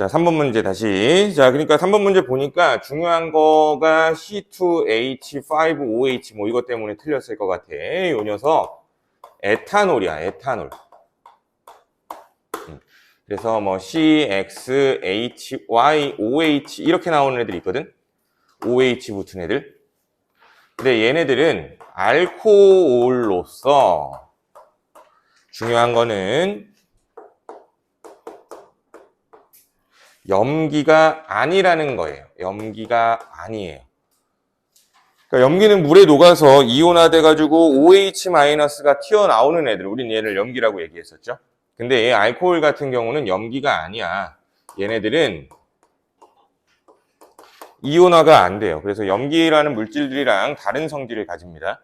자, 3번 문제 다시. 자, 그러니까 3번 문제 보니까 중요한 거가 C2H5OH 뭐 이것 때문에 틀렸을 것 같아. 요 녀석 에탄올이야, 에탄올. 그래서 뭐 CXHYOH 이렇게 나오는 애들이 있거든. OH 붙은 애들. 근데 얘네들은 알코올로서 중요한 거는 염기가 아니라는 거예요. 염기가 아니에요. 그러니까 염기는 물에 녹아서 이온화돼가지고 OH-가 튀어나오는 애들. 우린 얘를 염기라고 얘기했었죠. 근데 얘 알코올 같은 경우는 염기가 아니야. 얘네들은 이온화가 안 돼요. 그래서 염기라는 물질들이랑 다른 성질을 가집니다.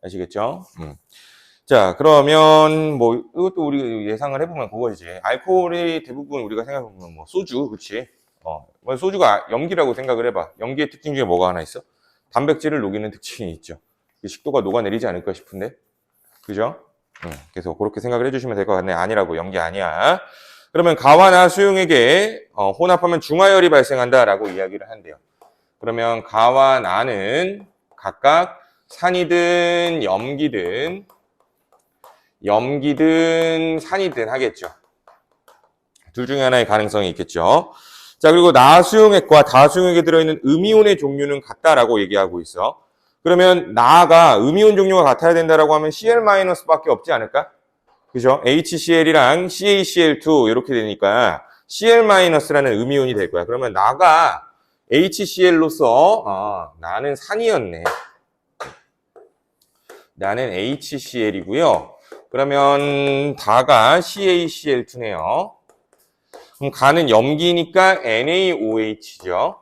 아시겠죠? 자, 그러면 뭐 이것도 우리 예상을 해보면 그거지. 알코올이 대부분 우리가 생각해보면 뭐 소주, 그렇지? 뭐 소주가 염기라고 생각을 해봐. 염기의 특징 중에 뭐가 하나 있어? 단백질을 녹이는 특징이 있죠. 식도가 녹아내리지 않을까 싶은데, 그죠? 그래서 그렇게 생각을 해주시면 될 것 같네. 아니라고, 염기 아니야. 그러면 가와나 수용액에 혼합하면 중화열이 발생한다라고 이야기를 한대요. 그러면 가와 나는 각각 산이든 염기든 산이든 하겠죠. 둘 중에 하나의 가능성이 있겠죠. 자, 그리고 나수용액과 다수용액에 들어있는 음이온의 종류는 같다라고 얘기하고 있어. 그러면 나가 음이온 종류가 같아야 된다라고 하면 Cl-밖에 없지 않을까? 그죠? HCl이랑 CaCl2 이렇게 되니까 Cl-라는 음이온이 될 거야. 그러면 나가 HCl로서 나는 산이었네. 나는 HCl이고요. 그러면 다가 CaCl2네요. 그럼 가는 염기니까 NaOH죠.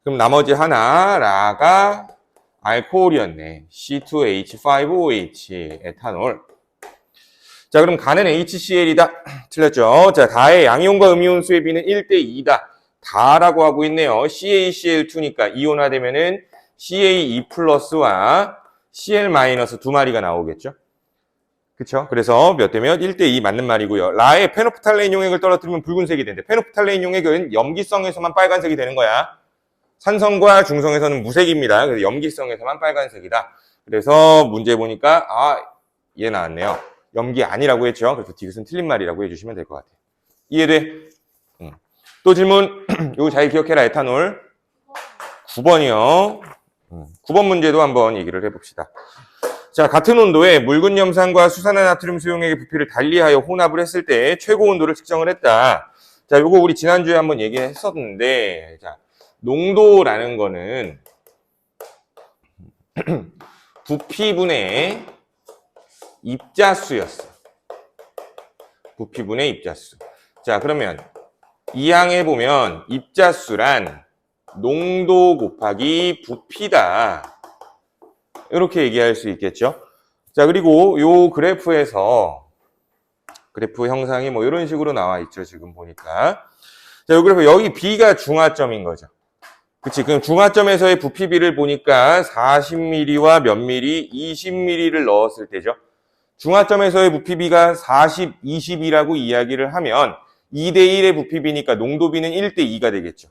그럼 나머지 하나 라가 알코올이었네. C2H5OH 에탄올. 자, 그럼 가는 HCl이다. 틀렸죠? 자, 다의 양이온과 음이온 수의 비는 1대2다. 다라고 하고 있네요. CaCl2니까 이온화되면은 CaE 플러스와 Cl- 두 마리가 나오겠죠? 그쵸? 그래서 몇 대면 1대2 맞는 말이고요. 라의 페노프탈레인 용액을 떨어뜨리면 붉은색이 되는데 페노프탈레인 용액은 염기성에서만 빨간색이 되는 거야. 산성과 중성에서는 무색입니다. 그래서 염기성에서만 빨간색이다. 그래서 문제 보니까 얘 나왔네요. 염기 아니라고 했죠. 그래서 디귿은 틀린 말이라고 해주시면 될 것 같아요. 이해돼? 또 질문. 이거 잘 기억해라. 에탄올 9번이요. 9번 문제도 한번 얘기를 해봅시다. 자, 같은 온도에 묽은 염산과 수산화나트륨 수용액의 부피를 달리하여 혼합을 했을 때 최고 온도를 측정을 했다. 자, 요거 우리 지난주에 한번 얘기했었는데, 자, 농도라는 거는 부피분의 입자수였어. 부피분의 입자수. 자, 그러면 이 항에 보면 입자수란 농도 곱하기 부피다. 이렇게 얘기할 수 있겠죠. 자, 그리고 요 그래프에서 그래프 형상이 뭐 이런 식으로 나와 있죠. 지금 보니까. 자, 요 그래프 여기 B가 중화점인 거죠. 그치? 그럼 중화점에서의 부피비를 보니까 40mm와 몇 mm, 20mm를 넣었을 때죠. 중화점에서의 부피비가 40, 20이라고 이야기를 하면 2대1의 부피비니까 농도비는 1대2가 되겠죠.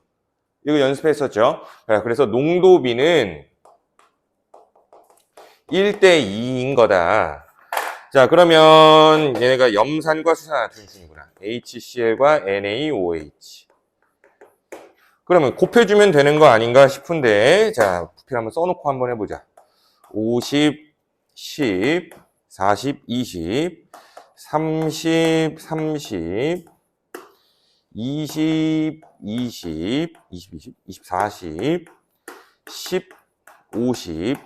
이거 연습했었죠. 그래서 농도비는 1대2인 거다. 자, 그러면 얘네가 염산과 수산화나트륨이구나. HCl과 NaOH. 그러면 곱해주면 되는 거 아닌가 싶은데, 자, 부피를 한번 써놓고 한번 해보자. 50, 10, 40, 20, 30, 30, 20, 20, 20, 20, 40, 10, 50.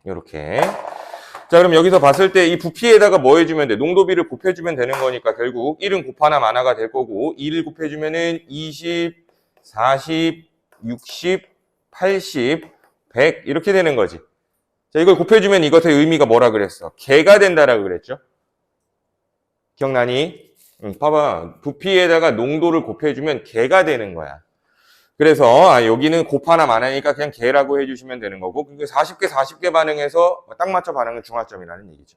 이렇게. 자, 그럼 여기서 봤을 때 이 부피에다가 뭐 해주면 돼? 농도비를 곱해주면 되는 거니까 결국 1은 곱하나 마나가 될 거고 2를 곱해주면은 20, 40, 60, 80, 100 이렇게 되는 거지. 자, 이걸 곱해주면 이것의 의미가 뭐라 그랬어? 개가 된다라고 그랬죠? 기억나니? 봐봐. 부피에다가 농도를 곱해주면 개가 되는 거야. 그래서 여기는 곱하나 마나니까 그냥 개라고 해주시면 되는 거고 40개 40개 반응해서 딱 맞춰 반응은 중화점이라는 얘기죠.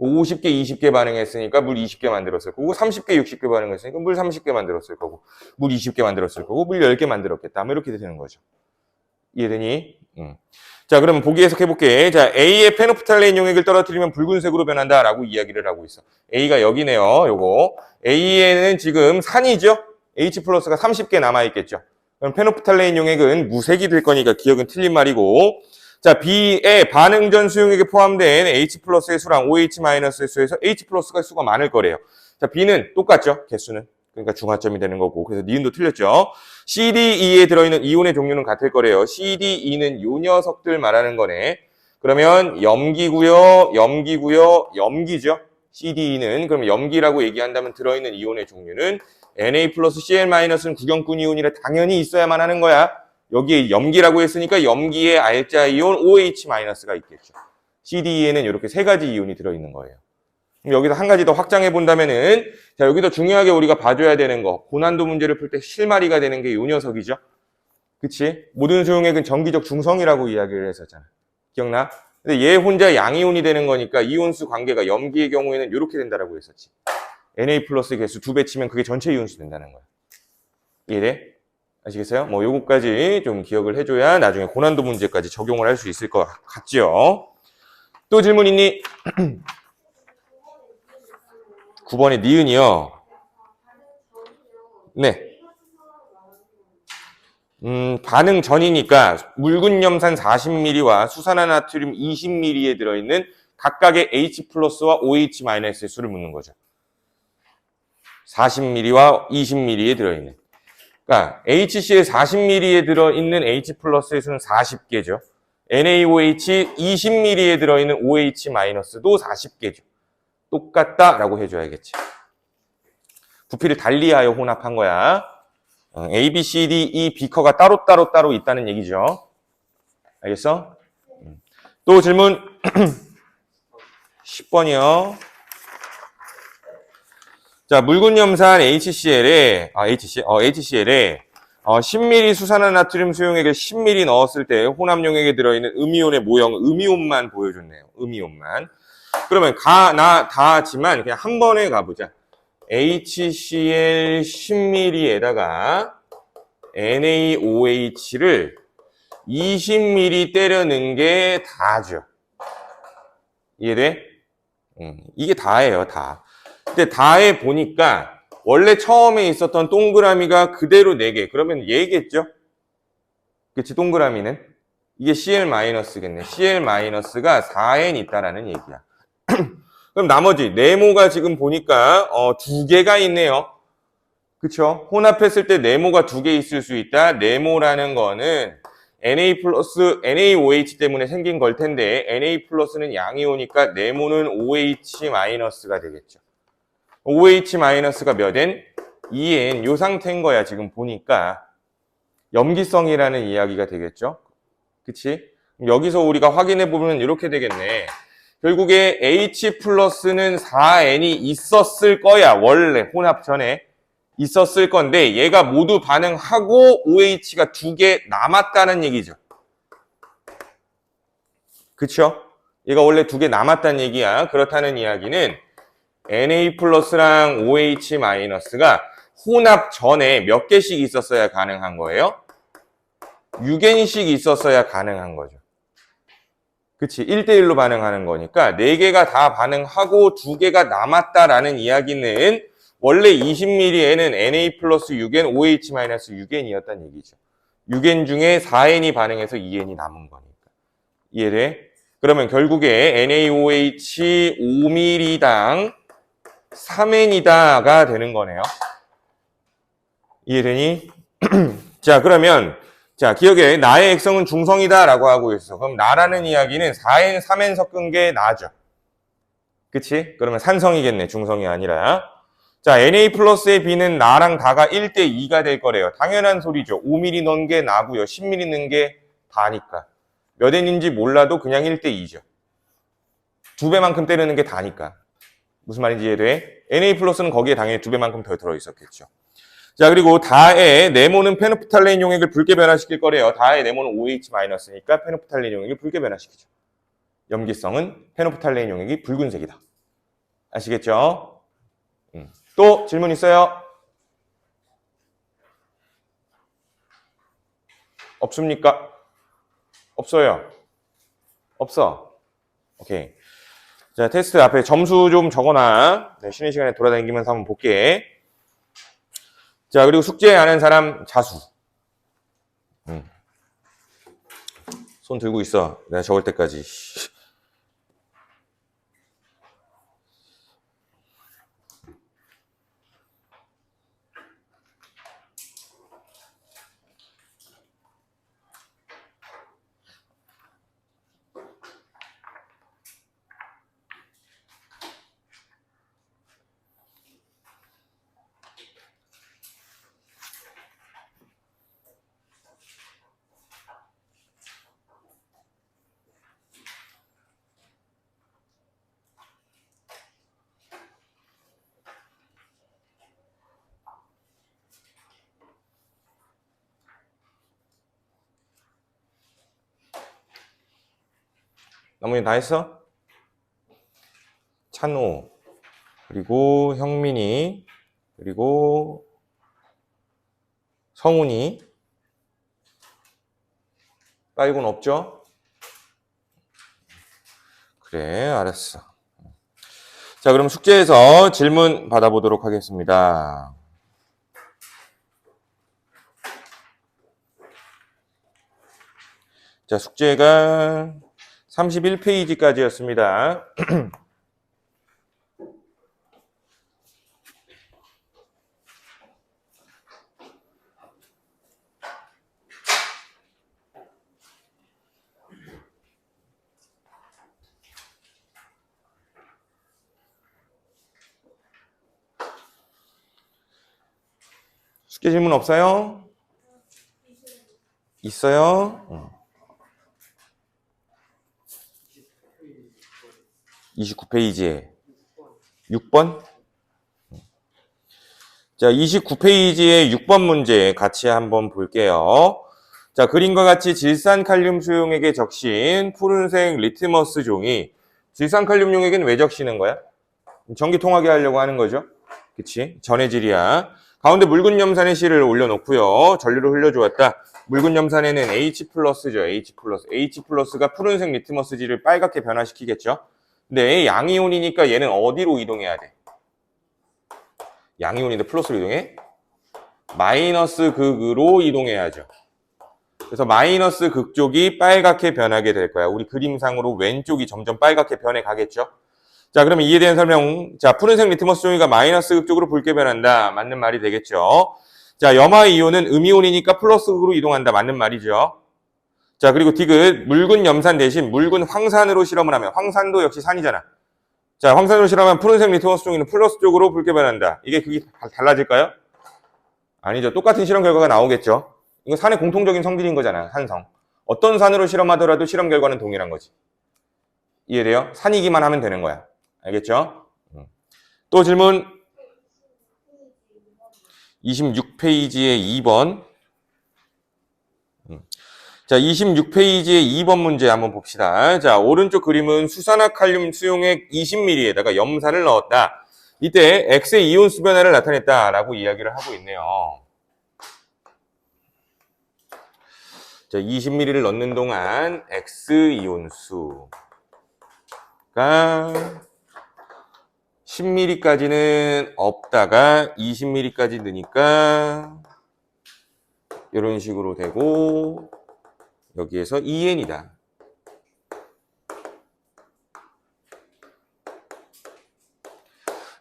50개, 20개 반응했으니까 물 20개 만들었을 거고, 30개, 60개 반응했으니까 물 30개 만들었을 거고, 물 20개 만들었을 거고, 물 10개 만들었겠다. 뭐 이렇게 되는 거죠. 이해되니? 자, 그러면 보기 해석해볼게. 자, A의 페노프탈레인 용액을 떨어뜨리면 붉은색으로 변한다라고 이야기를 하고 있어. A가 여기네요, 요거. A에는 지금 산이죠? H 플러스가 30개 남아있겠죠. 그럼 페노프탈레인 용액은 무색이 될 거니까 기억은 틀린 말이고. 자, B의 반응 전 수용액에 포함된 H 플러스의 수랑 OH 마이너스의 수에서 H 플러스가 수가 많을 거래요. 자, B는 똑같죠, 개수는. 그러니까 중하점이 되는 거고. 그래서 니은도 틀렸죠. CDE에 들어있는 이온의 종류는 같을 거래요. CDE는 요 녀석들 말하는 거네. 그러면 염기고요, 염기죠. CDE는 그럼 염기라고 얘기한다면 들어있는 이온의 종류는 Na 플러스 Cl 마이너스는 구경꾼 이온이라 당연히 있어야만 하는 거야. 여기에 염기라고 했으니까 염기에 알자 이온 OH 마이너스가 있겠죠. CDE에는 이렇게 세 가지 이온이 들어있는 거예요. 그럼 여기서 한 가지 더 확장해 본다면은, 자, 여기서 중요하게 우리가 봐줘야 되는 거, 고난도 문제를 풀 때 실마리가 되는 게 이 녀석이죠. 그치? 모든 수용액은 정기적 중성이라고 이야기를 했었잖아. 기억나? 근데 얘 혼자 양이온이 되는 거니까 이온수 관계가 염기의 경우에는 이렇게 된다라고 했었지. Na 플러스 개수 2배 치면 그게 전체 이온수 된다는 거야. 이해돼? 아시겠어요? 뭐 요거까지 좀 기억을 해줘야 나중에 고난도 문제까지 적용을 할 수 있을 것 같지요. 또 질문 있니? 9번에 니은이요. 네. 반응 전이니까 묽은 염산 40ml와 수산화나트륨 20ml에 들어있는 각각의 H 플러스와 OH 마이너스의 수를 묻는 거죠. 40ml와 20ml에 들어있는. 그러니까 HCl 40ml에 들어있는 H 플러스의 수는 40개죠. NaOH 20ml에 들어있는 OH 마이너스도 40개죠. 똑같다라고 해줘야겠지. 부피를 달리하여 혼합한 거야. A, B, C, D, E, 비커가 따로 있다는 얘기죠. 알겠어? 또 질문 10번이요. 자, 묽은 염산 HCl에 10ml 수산화나트륨 수용액을 10ml 넣었을 때 혼합 용액에 들어있는 음이온의 모형, 음이온만 보여줬네요. 음이온만. 그러면 다지만 그냥 한 번에 가보자. HCl 10ml에다가 NaOH를 20ml 때려 넣은 게 다죠. 이해돼? 이게 다예요, 다. 근데 다해 보니까 원래 처음에 있었던 동그라미가 그대로 4개. 그러면 얘겠죠? 그치, 동그라미는? 이게 Cl-겠네. Cl-가 4N 있다라는 얘기야. 그럼 나머지 네모가 지금 보니까 2개가 있네요. 그쵸? 혼합했을 때 네모가 2개 있을 수 있다. 네모라는 거는 Na 플러스 NaOH 때문에 생긴 걸 텐데 Na 플러스는 양이오니까 네모는 OH 마이너스가 되겠죠. OH 마이너스가 몇 N? 2N. 요 상태인 거야. 지금 보니까 염기성이라는 이야기가 되겠죠. 그치? 여기서 우리가 확인해 보면 이렇게 되겠네. 결국에 H 플러스는 4N이 있었을 거야. 원래 혼합 전에 있었을 건데 얘가 모두 반응하고 OH가 2개 남았다는 얘기죠. 그쵸? 얘가 원래 2개 남았다는 얘기야. 그렇다는 이야기는 Na 플러스랑 OH 마이너스가 혼합 전에 몇 개씩 있었어야 가능한 거예요? 6N씩 있었어야 가능한 거죠. 그치? 1대1로 반응하는 거니까 4개가 다 반응하고 2개가 남았다라는 이야기는 원래 20ml에는 Na 플러스 6N, OH 마이너스 6N이었다는 얘기죠. 6N 중에 4N이 반응해서 2N이 남은 거니까. 이해돼? 그러면 결국에 NaOH 5ml당 3N이다가 되는 거네요. 이해되니? 자, 그러면 자, 기억해. 나의 액성은 중성이다라고 하고 있어. 그럼 나라는 이야기는 4N, 3N 섞은 게 나죠. 그치? 그러면 산성이겠네. 중성이 아니라. 자, Na 플러스의 B는 나랑 다가 1대2가 될 거래요. 당연한 소리죠. 5mm 넣은 게 나고요. 10mm 넣은 게 다니까. 몇 N인지 몰라도 그냥 1대2죠. 2배만큼 때리는 게 다니까. 무슨 말인지 이해돼? Na 플러스는 거기에 당연히 2배만큼 더 들어있었겠죠. 자, 그리고 다의 네모는 페노프탈레인 용액을 붉게 변화시킬 거래요. 다의 네모는 OH-니까 페노프탈레인 용액을 붉게 변화시키죠. 염기성은 페노프탈레인 용액이 붉은색이다. 아시겠죠? 또 질문 있어요? 없습니까? 없어요. 없어. 오케이. 자, 테스트 앞에 점수 좀 적어놔. 네, 쉬는 시간에 돌아다니면서 한번 볼게. 자, 그리고 숙제 안 한 사람 자수. 손 들고 있어. 내가 적을 때까지. 나머지 다 했어? 찬호, 그리고 형민이, 그리고 성훈이. 빨곤 없죠? 그래, 알았어. 자, 그럼 숙제에서 질문 받아보도록 하겠습니다. 자, 숙제가 31페이지까지였습니다. 숙제 질문 없어요? 있어요? 29페이지에 6번? 자, 29페이지에 6번 문제 같이 한번 볼게요. 자, 그림과 같이 질산칼륨 수용액에 적신 푸른색 리트머스 종이 질산칼륨용액은 왜 적시는 거야? 전기 통하게 하려고 하는 거죠. 그치? 전해질이야. 가운데 묽은 염산의 실을 올려놓고요. 전류를 흘려주었다. 묽은 염산에는 H 플러스죠. H 플러스. H 플러스가 푸른색 리트머스질을 빨갛게 변화시키겠죠. 근데 양이온이니까 얘는 어디로 이동해야 돼? 양이온인데 플러스로 이동해? 마이너스 극으로 이동해야죠. 그래서 마이너스 극 쪽이 빨갛게 변하게 될 거야. 우리 그림상으로 왼쪽이 점점 빨갛게 변해 가겠죠. 자, 그러면 이에 대한 설명. 자, 푸른색 리트머스 종이가 마이너스 극 쪽으로 붉게 변한다. 맞는 말이 되겠죠. 자, 염화 이온은 음이온이니까 플러스 극으로 이동한다. 맞는 말이죠. 자, 그리고 디귿, 묽은 염산 대신 묽은 황산으로 실험을 하면, 황산도 역시 산이잖아. 자, 황산으로 실험하면 푸른색 리트머스 종이는 플러스 쪽으로 붉게 변한다. 이게 그게 달라질까요? 아니죠. 똑같은 실험 결과가 나오겠죠. 이거 산의 공통적인 성질인 거잖아. 산성. 어떤 산으로 실험하더라도 실험 결과는 동일한 거지. 이해돼요? 산이기만 하면 되는 거야. 알겠죠? 또 질문. 26페이지에 2번. 자, 26페이지에 2번 문제 한번 봅시다. 자, 오른쪽 그림은 수산화칼륨 수용액 20ml에다가 염산을 넣었다. 이때 X의 이온수 변화를 나타냈다라고 이야기를 하고 있네요. 자, 20ml를 넣는 동안 X 이온수가 10ml까지는 없다가 20ml까지 넣으니까 이런 식으로 되고 여기에서 2N이다.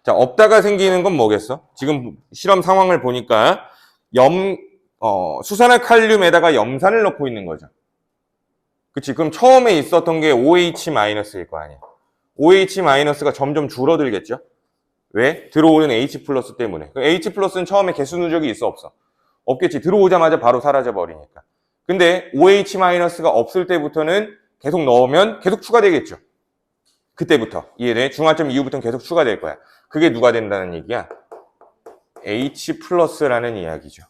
자, 없다가 생기는 건 뭐겠어? 지금 실험 상황을 보니까 수산화칼륨에다가 염산을 넣고 있는 거죠. 그치? 그럼 처음에 있었던 게 OH-일 거 아니야. OH-가 점점 줄어들겠죠? 왜? 들어오는 H 플러스 때문에. H 플러스는 처음에 개수 누적이 있어, 없어? 없겠지. 들어오자마자 바로 사라져 버리니까. 근데 OH-가 없을 때부터는 계속 넣으면 계속 추가되겠죠. 그때부터. 이해돼? 중화점 이후부터는 계속 추가될 거야. 그게 누가 된다는 얘기야? H 플러스라는 이야기죠.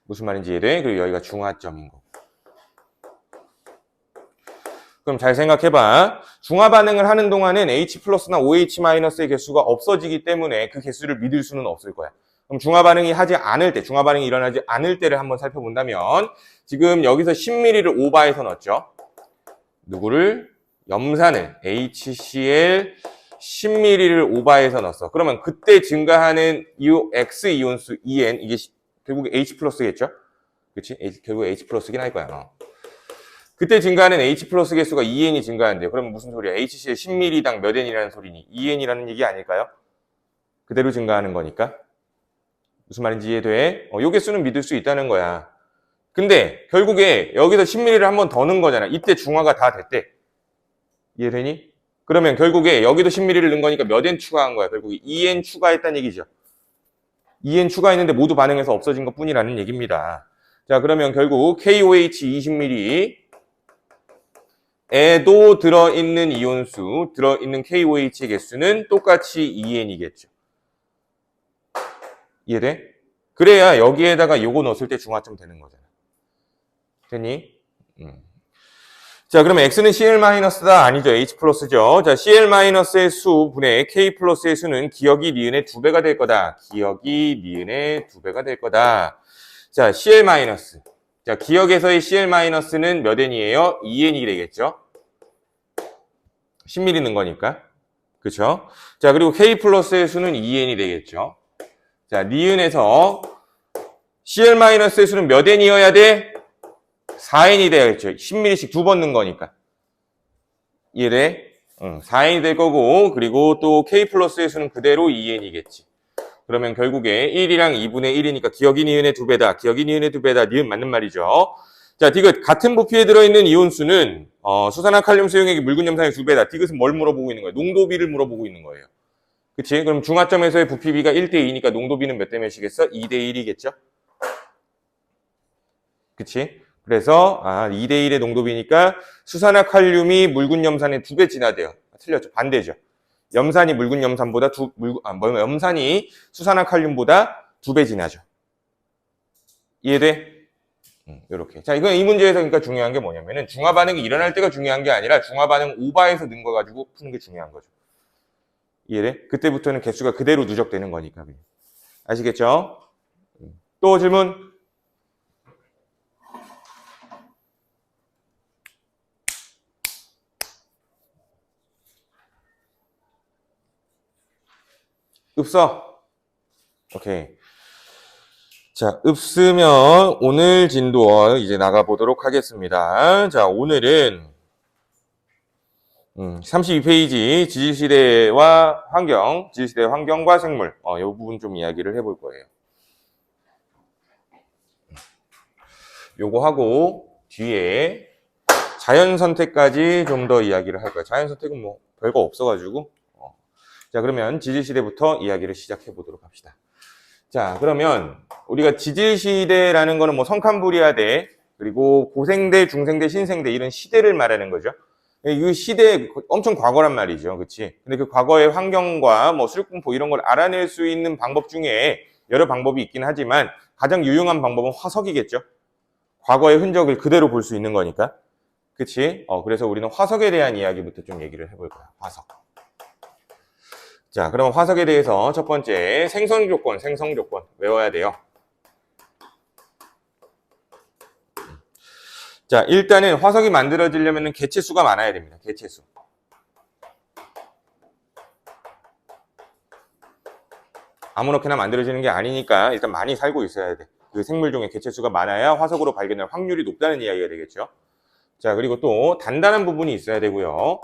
무슨 말인지 이해돼? 그리고 여기가 중화점인 거고. 그럼 잘 생각해봐. 중화 반응을 하는 동안은 H 플러스나 OH 마이너스의 개수가 없어지기 때문에 그 개수를 믿을 수는 없을 거야. 그럼 중화 반응이 하지 않을 때, 중화 반응이 일어나지 않을 때를 한번 살펴본다면 지금 여기서 10ml를 오바해서 넣었죠. 누구를? 염산을 HCl 10ml를 오바해서 넣었어. 그러면 그때 증가하는 이 X 이온수 EN 이게 결국에 H 플러스겠죠? 그렇지? 결국에 H 플러스긴 할 거야. 그때 증가하는 H 플러스 개수가 EN이 증가한대요. 그러면 무슨 소리야? HCl 10ml당 몇 N이라는 소리니? EN이라는 얘기 아닐까요? 그대로 증가하는 거니까. 무슨 말인지 이해돼? 요 개수는 믿을 수 있다는 거야. 근데 결국에 여기서 10ml를 한 번 더 넣은 거잖아. 이때 중화가 다 됐대. 이해되니? 그러면 결국에 여기도 10ml를 넣은 거니까 몇 N 추가한 거야. 결국에 2N 추가했다는 얘기죠. 2N 추가했는데 모두 반응해서 없어진 것 뿐이라는 얘기입니다. 자, 그러면 결국 KOH 20ml 에도 들어있는 이온수, 들어있는 KOH의 개수는 똑같이 2N이겠죠. 이해돼? 그래야 여기에다가 요거 넣었을 때 중화점 되는 거잖아. 됐니? 자, 그러면 X는 CL-다 아니죠. H 플러스죠. 자, CL-의 수 분의 K 플러스의 수는 기억이 니은의 2배가 될 거다. 기억이 니은의 2배가 될 거다. 자, CL-. 자, 기억에서의 CL-는 몇 N이에요? 2N이 되겠죠. 10ml 넣은 거니까. 그쵸? 자, 그리고 K 플러스의 수는 2N이 되겠죠. 자, 니은에서 CL-의 수는 몇 N이어야 돼? 4N이 되겠죠. 10ml씩 2번 넣은 거니까. 이해돼? 4N이 될 거고, 그리고 또 K 플러스의 수는 그대로 2N이겠지. 그러면 결국에 1이랑 2분의 1이니까 기억이 니은의 2배다. 기억이 니은의 2배다. 니은 맞는 말이죠. 자, 디귿. 같은 부피에 들어있는 이온수는 수산화칼륨 수용액이 묽은 염산의 2배다. 디귿은 뭘 물어보고 있는 거예요? 농도비를 물어보고 있는 거예요. 그치? 그럼 중화점에서의 부피비가 1대2니까 농도비는 몇 대 몇이겠어? 2대1이겠죠? 그치? 그래서 2대1의 농도비니까 수산화칼륨이 묽은 염산의 2배 진하대요. 틀렸죠? 반대죠. 염산이 묽은 염산보다 염산이 수산화칼륨보다 2배 진하죠. 이해돼? 요렇게. 자, 이건 이 문제에서 그러니까 중요한 게 뭐냐면은 중화 반응이 일어날 때가 중요한 게 아니라 중화 반응 오바해서 넣은 거 가지고 푸는 게 중요한 거죠. 이해돼? 그때부터는 개수가 그대로 누적되는 거니까. 아시겠죠? 또 질문? 없어? 오케이. 자, 없으면 오늘 진도 이제 나가보도록 하겠습니다. 자, 오늘은 32페이지 지질시대와 환경, 지질시대 환경과 생물 이 부분 좀 이야기를 해볼 거예요. 요거 하고 뒤에 자연선택까지 좀 더 이야기를 할 거예요. 자연선택은 뭐 별거 없어가지고 자, 그러면 지질시대부터 이야기를 시작해 보도록 합시다. 자, 그러면 우리가 지질시대라는 거는 뭐 성칸부리아대, 그리고 고생대, 중생대, 신생대 이런 시대를 말하는 거죠. 이 시대 엄청 과거란 말이죠. 그치? 근데 그 과거의 환경과 뭐 수륙분포 이런 걸 알아낼 수 있는 방법 중에 여러 방법이 있긴 하지만 가장 유용한 방법은 화석이겠죠. 과거의 흔적을 그대로 볼 수 있는 거니까. 그치? 그래서 우리는 화석에 대한 이야기부터 좀 얘기를 해볼 거야. 화석. 자, 그럼 화석에 대해서 첫 번째 생성조건 외워야 돼요. 자, 일단은 화석이 만들어지려면 개체수가 많아야 됩니다. 개체수. 아무렇게나 만들어지는 게 아니니까 일단 많이 살고 있어야 돼. 그 생물종의 개체수가 많아야 화석으로 발견할 확률이 높다는 이야기가 되겠죠. 자, 그리고 또 단단한 부분이 있어야 되고요.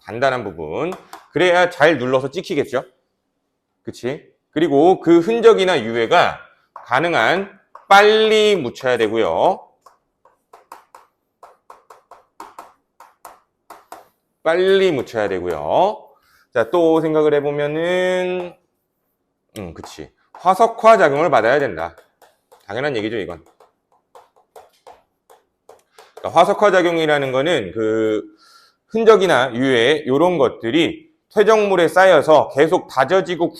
단단한 부분. 그래야 잘 눌러서 찍히겠죠. 그치? 그리고 그 흔적이나 유해가 가능한 빨리 묻혀야 되고요. 빨리 묻혀야 되고요. 자, 또 생각을 해보면은 그치. 화석화 작용을 받아야 된다. 당연한 얘기죠, 이건. 그러니까 화석화 작용이라는 거는 그 흔적이나 유해 이런 것들이 퇴적물에 쌓여서 계속 다져지고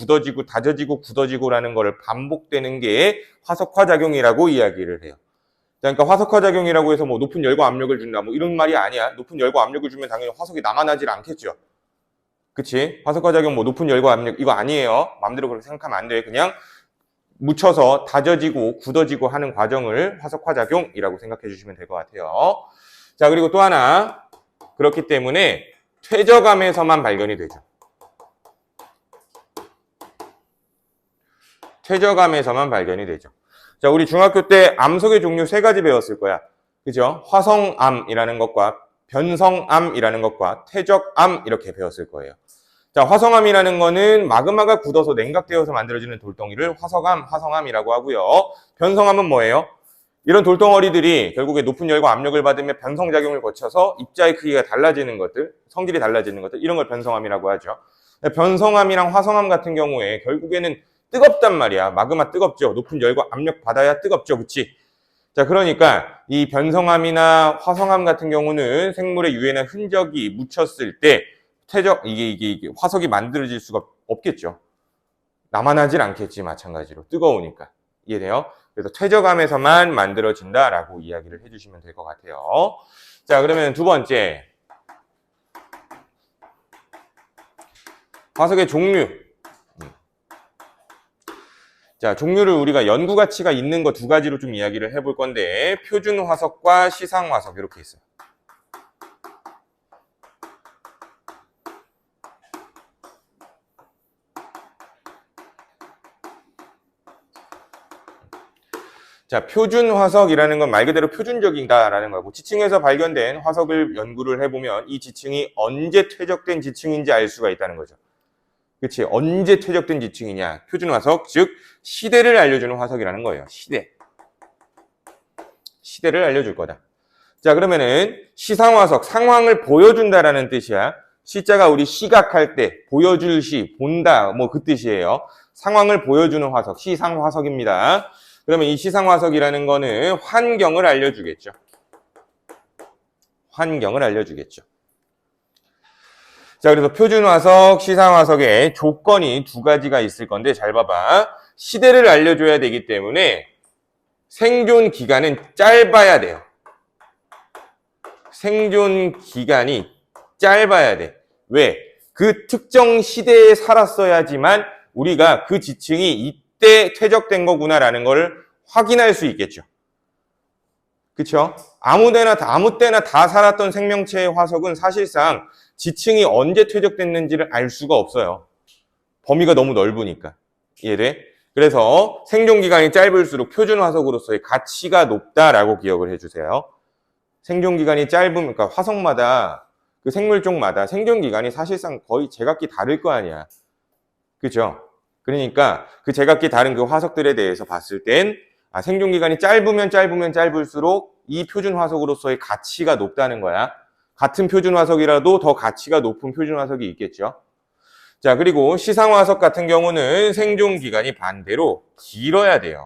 굳어지고라는 거를 반복되는 게 화석화 작용이라고 이야기를 해요. 그러니까 화석화 작용이라고 해서 뭐 높은 열과 압력을 준다 뭐 이런 말이 아니야. 높은 열과 압력을 주면 당연히 화석이 남아나질 않겠죠. 그치? 화석화 작용 뭐 높은 열과 압력 이거 아니에요. 마음대로 그렇게 생각하면 안 돼. 그냥 묻혀서 다져지고 굳어지고 하는 과정을 화석화 작용이라고 생각해 주시면 될 것 같아요. 자, 그리고 또 하나. 그렇기 때문에 퇴적암에서만 발견이 되죠. 퇴적암에서만 발견이 되죠. 자, 우리 중학교 때 암석의 종류 3가지 배웠을 거야. 그죠? 화성암이라는 것과 변성암이라는 것과 퇴적암 이렇게 배웠을 거예요. 자, 화성암이라는 거는 마그마가 굳어서 냉각되어서 만들어지는 돌덩이를 화성암이라고 하고요. 변성암은 뭐예요? 이런 돌덩어리들이 결국에 높은 열과 압력을 받으며 변성작용을 거쳐서 입자의 크기가 달라지는 것들, 성질이 달라지는 것들, 이런 걸 변성암이라고 하죠. 변성암이랑 화성암 같은 경우에 결국에는 뜨겁단 말이야. 마그마 뜨겁죠. 높은 열과 압력 받아야 뜨겁죠. 그치? 자, 그러니까 이 변성암이나 화성암 같은 경우는 생물의 유해나 흔적이 묻혔을 때 이게 화석이 만들어질 수가 없겠죠. 남아나질 않겠지, 마찬가지로. 뜨거우니까. 이해돼요? 그래서 퇴적암에서만 만들어진다라고 이야기를 해주시면 될 것 같아요. 자, 그러면 두 번째. 화석의 종류. 자, 종류를 우리가 연구 가치가 있는 거 2가지로 좀 이야기를 해볼 건데, 표준 화석과 시상 화석, 이렇게 있어요. 자, 표준 화석이라는 건 말 그대로 표준적인다라는 거고, 지층에서 발견된 화석을 연구를 해보면 이 지층이 언제 퇴적된 지층인지 알 수가 있다는 거죠. 그치? 언제 퇴적된 지층이냐? 표준 화석, 즉 시대를 알려주는 화석이라는 거예요. 시대를 알려줄 거다. 자, 그러면은 시상 화석, 상황을 보여준다라는 뜻이야. 시자가 우리 시각할 때 보여줄 시, 본다, 뭐 그 뜻이에요. 상황을 보여주는 화석, 시상 화석입니다. 그러면 이 시상 화석이라는 거는 환경을 알려주겠죠. 환경을 알려주겠죠. 자, 그래서 표준 화석, 시상 화석의 조건이 2가지가 있을 건데 잘 봐봐. 시대를 알려줘야 되기 때문에 생존 기간은 짧아야 돼요. 생존 기간이 짧아야 돼. 왜? 그 특정 시대에 살았어야지만 우리가 그 지층이 이때 퇴적된 거구나라는 걸 확인할 수 있겠죠. 그쵸? 아무 때나 다 살았던 생명체의 화석은 사실상 지층이 언제 퇴적됐는지를 알 수가 없어요. 범위가 너무 넓으니까. 이해돼? 그래서 생존기간이 짧을수록 표준 화석으로서의 가치가 높다라고 기억을 해주세요. 생존기간이 짧으면, 그러니까 화석마다, 그 생물종마다 생존기간이 사실상 거의 제각기 다를 거 아니야. 그죠? 그러니까 그 제각기 다른 그 화석들에 대해서 봤을 땐 생존기간이 짧으면 짧을수록 이 표준 화석으로서의 가치가 높다는 거야. 같은 표준 화석이라도 더 가치가 높은 표준 화석이 있겠죠. 자, 그리고 시상 화석 같은 경우는 생존 기간이 반대로 길어야 돼요.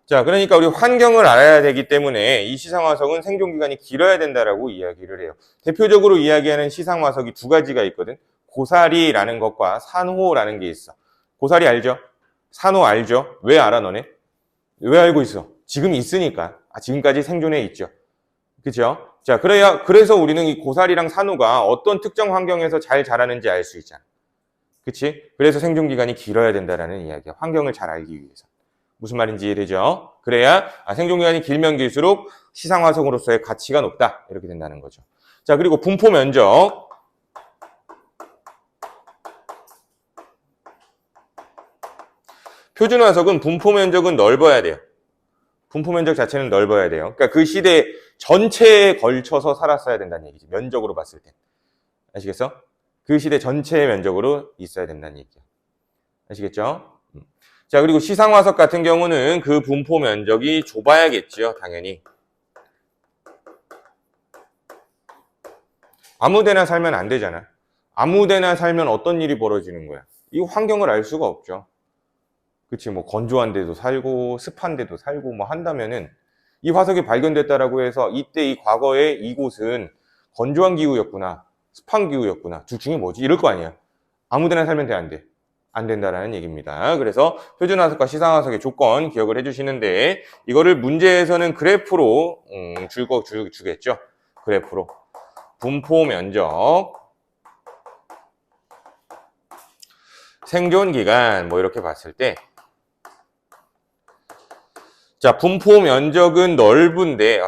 자, 그러니까 우리 환경을 알아야 되기 때문에 이 시상 화석은 생존 기간이 길어야 된다라고 이야기를 해요. 대표적으로 이야기하는 시상 화석이 2가지가 있거든. 고사리라는 것과 산호라는 게 있어. 고사리 알죠? 산호 알죠? 왜 알아 너네? 왜 알고 있어? 지금 있으니까. 지금까지 생존해 있죠. 그죠? 자, 그래서 우리는 이 고사리랑 산호가 어떤 특정 환경에서 잘 자라는지 알 수 있잖아. 그치? 그래서 생존 기간이 길어야 된다라는 이야기야. 환경을 잘 알기 위해서. 무슨 말인지 이해되죠? 그래야 생존 기간이 길면 길수록 시상 화석으로서의 가치가 높다. 이렇게 된다는 거죠. 자, 그리고 분포 면적. 표준 화석은 분포 면적은 넓어야 돼요. 분포 면적 자체는 넓어야 돼요. 그러니까 그 시대 전체에 걸쳐서 살았어야 된다는 얘기지. 면적으로 봤을 때. 아시겠어? 그 시대 전체의 면적으로 있어야 된다는 얘기야. 아시겠죠? 자, 그리고 시상 화석 같은 경우는 그 분포 면적이 좁아야겠죠. 당연히. 아무데나 살면 안 되잖아. 아무데나 살면 어떤 일이 벌어지는 거야? 이 환경을 알 수가 없죠. 그치, 뭐 건조한 데도 살고 습한 데도 살고 뭐 한다면은 이 화석이 발견됐다라고 해서 이때 이 과거에 이곳은 건조한 기후였구나, 습한 기후였구나, 둘 중에 뭐지? 이럴 거 아니야. 아무 데나 살면 돼, 안 돼? 안 된다라는 얘기입니다. 그래서 표준화석과 시상화석의 조건 기억을 해주시는데 이거를 문제에서는 그래프로 주겠죠. 그래프로. 분포 면적, 생존 기간 뭐 이렇게 봤을 때 자, 분포 면적은 넓은데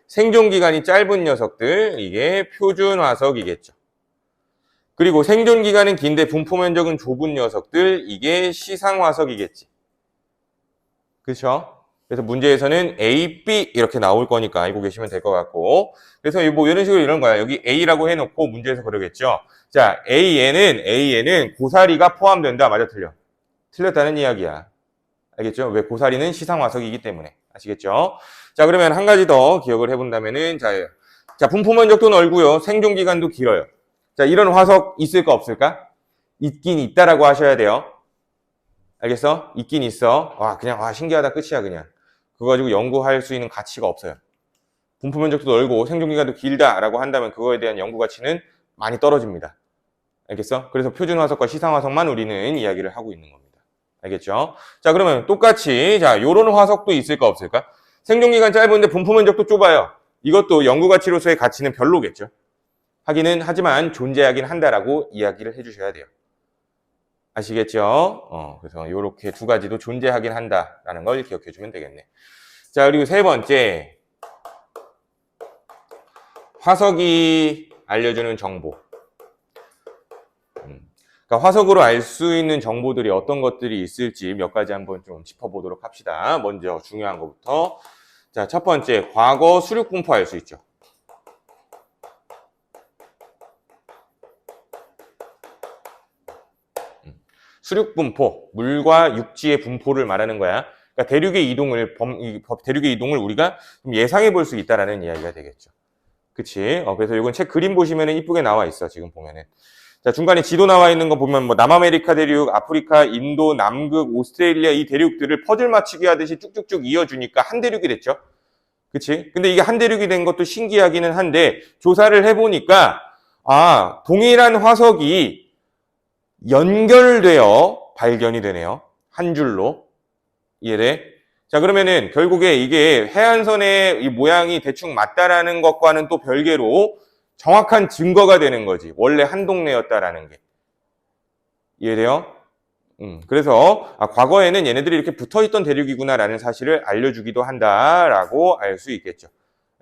생존 기간이 짧은 녀석들 이게 표준 화석이겠죠. 그리고 생존 기간은 긴데 분포 면적은 좁은 녀석들 이게 시상 화석이겠지. 그렇죠? 그래서 문제에서는 A, B 이렇게 나올 거니까 알고 계시면 될 것 같고 그래서 뭐 이런 식으로 이런 거야. 여기 A라고 해놓고 문제에서 그러겠죠. 자, A에는 고사리가 포함된다. 맞아, 틀려? 틀렸다는 이야기야. 알겠죠? 왜? 고사리는 시상 화석이기 때문에. 아시겠죠? 자, 그러면 한 가지 더 기억을 해본다면은 자, 분포 면적도 넓고요. 생존 기간도 길어요. 자, 이런 화석 있을까 없을까? 있긴 있다라고 하셔야 돼요. 알겠어? 있긴 있어. 그냥 신기하다 끝이야 그냥. 그거 가지고 연구할 수 있는 가치가 없어요. 분포 면적도 넓고 생존 기간도 길다라고 한다면 그거에 대한 연구 가치는 많이 떨어집니다. 알겠어? 그래서 표준 화석과 시상 화석만 우리는 이야기를 하고 있는 겁니다. 알겠죠? 자, 그러면 똑같이 자, 요런 화석도 있을까 없을까? 생존 기간 짧은데 분포 면적도 좁아요. 이것도 연구 가치로서의 가치는 별로겠죠. 하지만 존재하긴 한다라고 이야기를 해주셔야 돼요. 아시겠죠? 그래서 요렇게 두 가지도 존재하긴 한다라는 걸 기억해 주면 되겠네. 자, 그리고 세 번째. 화석이 알려주는 정보. 그러니까 화석으로 알 수 있는 정보들이 어떤 것들이 있을지 몇 가지 한번 좀 짚어보도록 합시다. 먼저 중요한 것부터. 자, 첫 번째. 과거 수륙 분포 알 수 있죠. 수륙 분포, 물과 육지의 분포를 말하는 거야. 그러니까 대륙의 이동을 우리가 좀 예상해 볼 수 있다라는 이야기가 되겠죠. 그치? 그래서 이건 책 그림 보시면은 이쁘게 나와 있어, 지금 보면은. 자, 중간에 지도 나와 있는 거 보면 뭐 남아메리카 대륙, 아프리카, 인도, 남극, 오스트레일리아 이 대륙들을 퍼즐 맞추기 하듯이 쭉쭉쭉 이어주니까 한 대륙이 됐죠. 그치? 근데 이게 한 대륙이 된 것도 신기하기는 한데 조사를 해보니까 동일한 화석이 연결되어 발견이 되네요. 한 줄로. 이해돼? 자, 그러면은 결국에 이게 해안선의 이 모양이 대충 맞다라는 것과는 또 별개로 정확한 증거가 되는 거지. 원래 한 동네였다라는 게. 이해돼요? 그래서 과거에는 얘네들이 이렇게 붙어있던 대륙이구나라는 사실을 알려주기도 한다라고 알 수 있겠죠.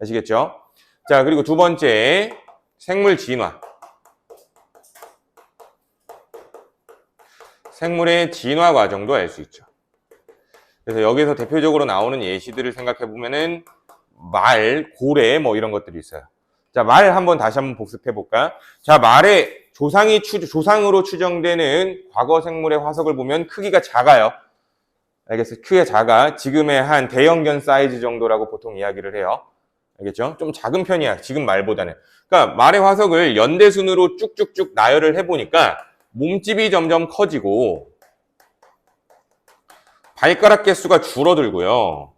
아시겠죠? 자, 그리고 두 번째, 생물 진화. 생물의 진화 과정도 알 수 있죠. 그래서 여기서 대표적으로 나오는 예시들을 생각해 보면은 말, 고래 뭐 이런 것들이 있어요. 자, 말 다시 한번 복습해 볼까? 자, 말의 조상으로 추정되는 과거 생물의 화석을 보면 크기가 작아요. 알겠어요? 크기가 작아. 지금의 한 대형견 사이즈 정도라고 보통 이야기를 해요. 알겠죠? 좀 작은 편이야. 지금 말보다는. 그러니까 말의 화석을 연대순으로 쭉쭉쭉 나열을 해보니까 몸집이 점점 커지고 발가락 개수가 줄어들고요.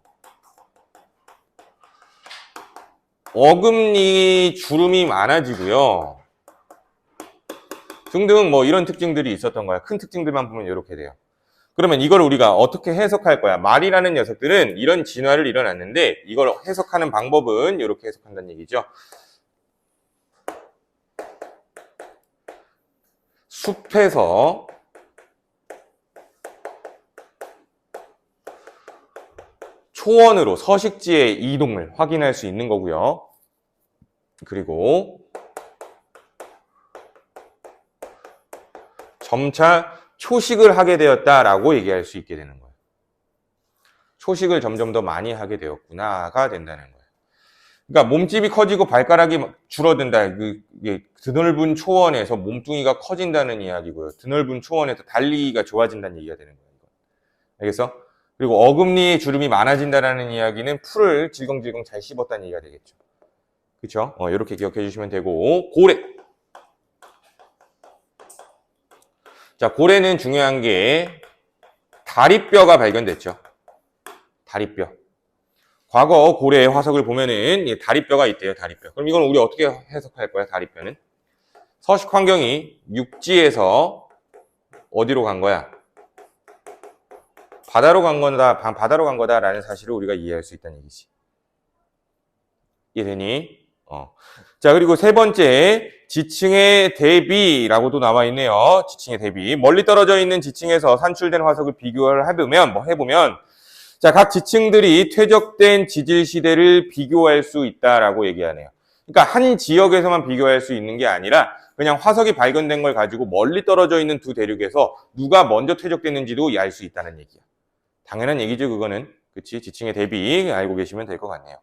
어금니 주름이 많아지고요. 등등 뭐 이런 특징들이 있었던 거야. 큰 특징들만 보면 이렇게 돼요. 그러면 이걸 우리가 어떻게 해석할 거야? 말이라는 녀석들은 이런 진화를 일어났는데 이걸 해석하는 방법은 이렇게 해석한다는 얘기죠. 숲에서 초원으로 서식지의 이동을 확인할 수 있는 거고요. 그리고 점차 초식을 하게 되었다라고 얘기할 수 있게 되는 거예요. 초식을 점점 더 많이 하게 되었구나가 된다는 거예요. 그러니까 몸집이 커지고 발가락이 줄어든다. 이게 드넓은 초원에서 몸뚱이가 커진다는 이야기고요. 드넓은 초원에서 달리기가 좋아진다는 얘기가 되는 거예요. 알겠어? 그리고 어금니의 주름이 많아진다는 이야기는 풀을 질겅질겅 잘 씹었다는 얘기가 되겠죠. 그렇죠? 이렇게 기억해 주시면 되고. 고래. 자, 고래는 중요한 게 다리뼈가 발견됐죠. 다리뼈. 과거 고래의 화석을 보면은 다리뼈가 있대요. 다리뼈. 그럼 이건 우리 어떻게 해석할 거야? 다리뼈는 서식 환경이 육지에서 어디로 간 거야? 바다로 간 거다라는 사실을 우리가 이해할 수 있다는 얘기지. 이해되니? 자, 그리고 세 번째, 지층의 대비라고도 나와 있네요. 지층의 대비. 멀리 떨어져 있는 지층에서 산출된 화석을 비교를 해보면, 자, 각 지층들이 퇴적된 지질 시대를 비교할 수 있다라고 얘기하네요. 그러니까 한 지역에서만 비교할 수 있는 게 아니라 그냥 화석이 발견된 걸 가지고 멀리 떨어져 있는 두 대륙에서 누가 먼저 퇴적됐는지도 알 수 있다는 얘기야. 당연한 얘기죠, 그거는. 그치? 지층의 대비 알고 계시면 될 것 같네요.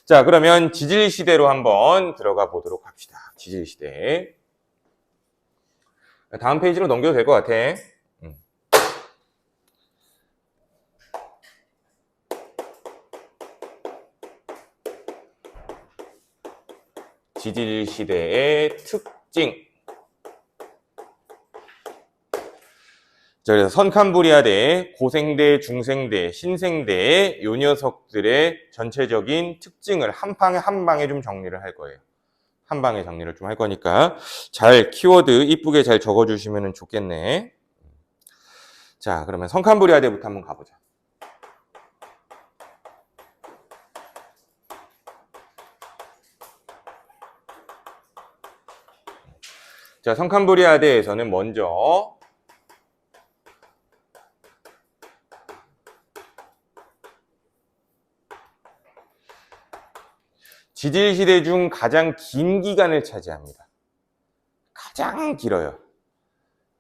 자, 그러면 지질 시대로 한번 들어가 보도록 합시다. 지질 시대. 다음 페이지로 넘겨도 될 것 같아. 지질 시대의 특징. 자, 그래서 선캄브리아대, 고생대, 중생대, 신생대 요 녀석들의 전체적인 특징을 한 방에 좀 정리를 할 거예요. 한 방에 정리를 좀 할 거니까 잘 키워드 이쁘게 잘 적어주시면 좋겠네. 자, 그러면 선캄브리아대부터 한번 가보자. 자, 선캄브리아대에서는 먼저 지질시대 중 가장 긴 기간을 차지합니다. 가장 길어요.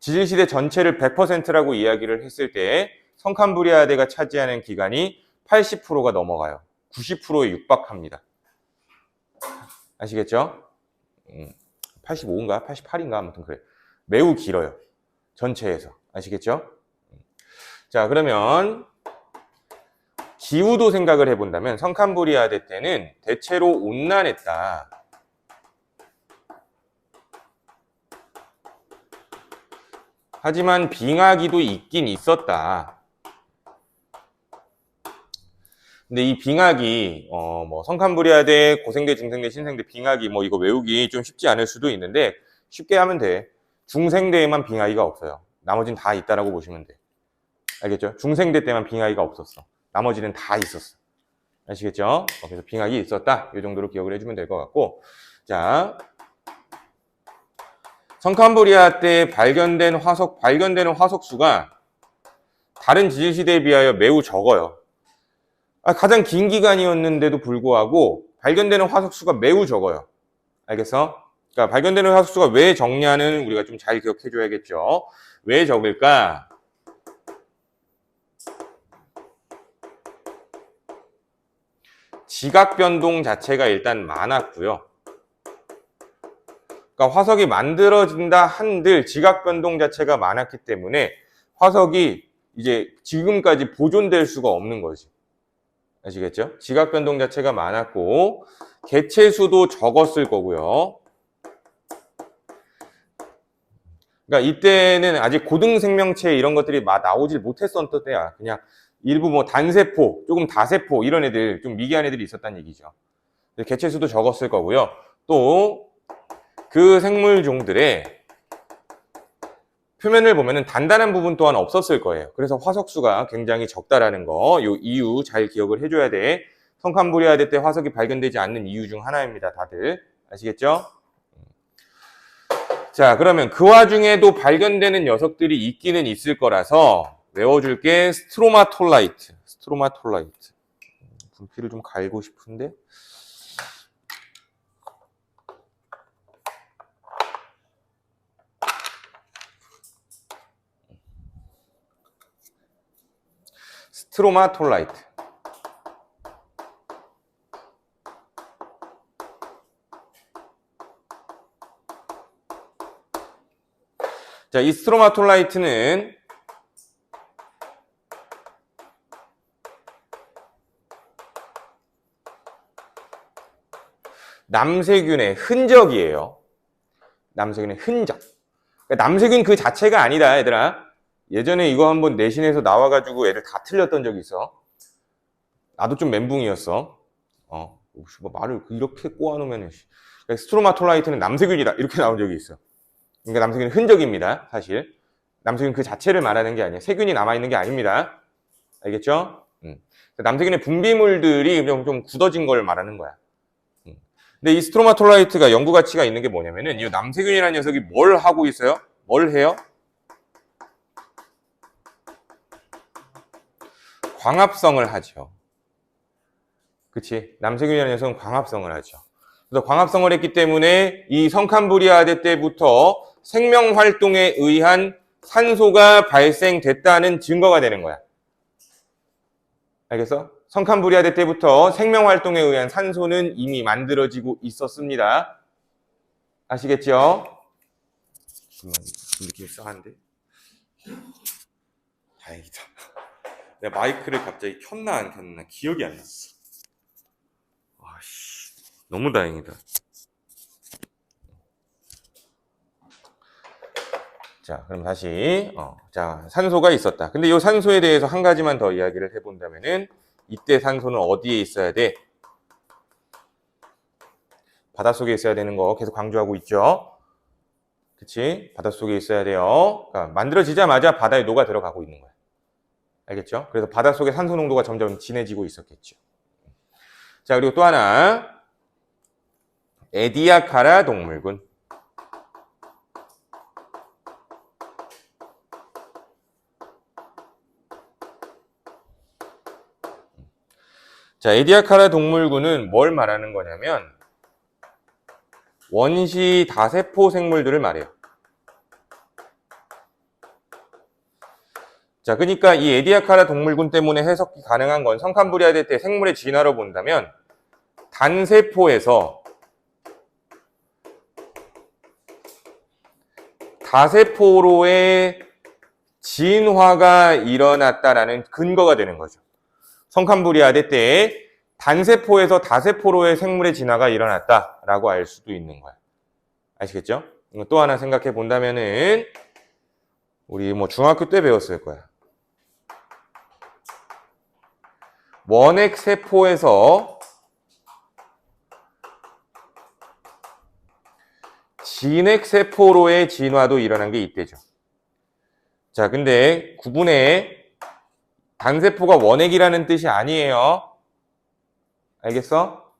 지질시대 전체를 100%라고 이야기를 했을 때 선캄브리아대가 차지하는 기간이 80%가 넘어가요. 90%에 육박합니다. 아시겠죠? 85인가? 88인가? 아무튼 그래. 매우 길어요. 전체에서. 아시겠죠? 자, 그러면 기후도 생각을 해본다면 선캄브리아대 때는 대체로 온난했다. 하지만 빙하기도 있긴 있었다. 근데 이 빙하기, 선캄브리아대, 고생대, 중생대, 신생대, 빙하기, 이거 외우기 좀 쉽지 않을 수도 있는데, 쉽게 하면 돼. 중생대에만 빙하기가 없어요. 나머지는 다 있다라고 보시면 돼. 알겠죠? 중생대 때만 빙하기가 없었어. 나머지는 다 있었어. 아시겠죠? 그래서 빙하기 있었다. 이 정도로 기억을 해주면 될 것 같고. 자, 선캄브리아 때 발견되는 화석 수가 다른 지질시대에 비하여 매우 적어요. 가장 긴 기간이었는데도 불구하고 발견되는 화석 수가 매우 적어요. 알겠어? 그러니까 발견되는 화석 수가 왜 적냐는 우리가 좀 잘 기억해 줘야겠죠. 왜 적을까? 지각 변동 자체가 일단 많았고요. 그러니까 화석이 만들어진다 한들 지각 변동 자체가 많았기 때문에 화석이 이제 지금까지 보존될 수가 없는 거지. 아시겠죠? 지각 변동 자체가 많았고 개체 수도 적었을 거고요. 그러니까 이때는 아직 고등 생명체 이런 것들이 나오질 못했었던 때야. 그냥 일부 단세포, 조금 다세포 이런 애들, 좀 미개한 애들이 있었다는 얘기죠. 개체 수도 적었을 거고요. 또 그 생물종들의 표면을 보면은 단단한 부분 또한 없었을 거예요. 그래서 화석수가 굉장히 적다라는 거, 요 이유 잘 기억을 해줘야 돼. 선캄브리아대 때 화석이 발견되지 않는 이유 중 하나입니다. 다들 아시겠죠? 자, 그러면 그 와중에도 발견되는 녀석들이 있기는 있을 거라서 외워줄게. 스트로마톨라이트. 분필을 좀 갈고 싶은데. 스트로마톨라이트. 자, 이 스트로마톨라이트는 남세균의 흔적이에요. 남세균의 흔적. 그러니까 남세균 그 자체가 아니다, 얘들아. 예전에 이거 한번 내신에서 나와가지고 애들 다 틀렸던 적이 있어. 나도 좀 멘붕이었어. 말을 이렇게 꼬아놓으면 스트로마톨라이트는 남세균이다 이렇게 나온 적이 있어. 그러니까 남세균은 흔적입니다, 사실. 남세균 그 자체를 말하는 게 아니에요. 세균이 남아있는 게 아닙니다. 알겠죠? 남세균의 분비물들이 좀 굳어진 걸 말하는 거야. 근데 이 스트로마톨라이트가 연구 가치가 있는 게 뭐냐면은 이 남세균이라는 녀석이 뭘 하고 있어요? 뭘 해요? 광합성을 하죠. 그치? 남세균이라는 녀석은 광합성을 하죠. 그래서 광합성을 했기 때문에 이 성칸부리아데 때부터 생명활동에 의한 산소가 발생됐다는 증거가 되는 거야. 알겠어? 성칸부리아데 때부터 생명활동에 의한 산소는 이미 만들어지고 있었습니다. 아시겠죠? 느낌이 썩한데? 다행이다. 내가 마이크를 갑자기 켰나 안 켰나 기억이 안 났어. 아씨, 너무 다행이다. 자, 그럼 다시 자, 산소가 있었다. 근데 이 산소에 대해서 한 가지만 더 이야기를 해본다면은 이때 산소는 어디에 있어야 돼? 바닷속에 있어야 되는 거 계속 강조하고 있죠. 그치? 바닷속에 있어야 돼요. 그러니까 만들어지자마자 바다에 녹아 들어가고 있는 거야. 알겠죠? 그래서 바닷속에 산소 농도가 점점 진해지고 있었겠죠. 자, 그리고 또 하나. 에디아카라 동물군. 자, 에디아카라 동물군은 뭘 말하는 거냐면 원시 다세포 생물들을 말해요. 자, 그러니까 이 에디아카라 동물군 때문에 해석이 가능한 건 성칸부리아데 때 생물의 진화로 본다면 단세포에서 다세포로의 진화가 일어났다라는 근거가 되는 거죠. 성칸부리아데 때 단세포에서 다세포로의 생물의 진화가 일어났다라고 알 수도 있는 거야. 아시겠죠? 또 하나 생각해 본다면은 우리 중학교 때 배웠을 거야. 원핵세포에서 진핵세포로의 진화도 일어난 게 이때죠. 자, 근데 구분해. 단세포가 원핵이라는 뜻이 아니에요. 알겠어?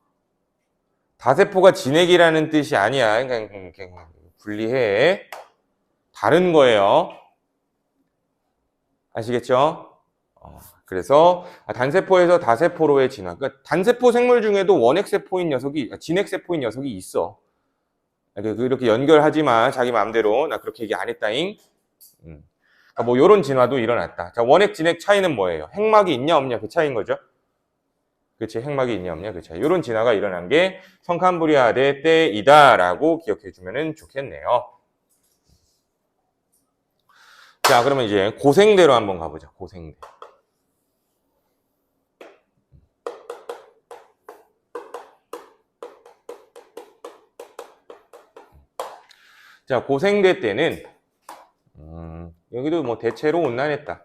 다세포가 진핵이라는 뜻이 아니야. 그러니까 분리해. 다른 거예요. 아시겠죠? 그래서 단세포에서 다세포로의 진화. 그러니까 단세포 생물 중에도 원핵세포인 녀석이, 진핵세포인 녀석이 있어. 그렇게 연결하지 마. 자기 마음대로. 나 그렇게 얘기 안 했다잉. 그러니까 요런 진화도 일어났다. 자, 원핵, 진핵 차이는 뭐예요? 핵막이 있냐, 없냐? 그 차이인 거죠? 그치, 핵막이 있냐, 없냐? 그 차이. 요런 진화가 일어난 게 성칸부리아데 때이다라고 기억해주면 좋겠네요. 자, 그러면 이제 고생대로 한번 가보자. 고생대. 자, 고생대 때는 여기도 대체로 온난했다.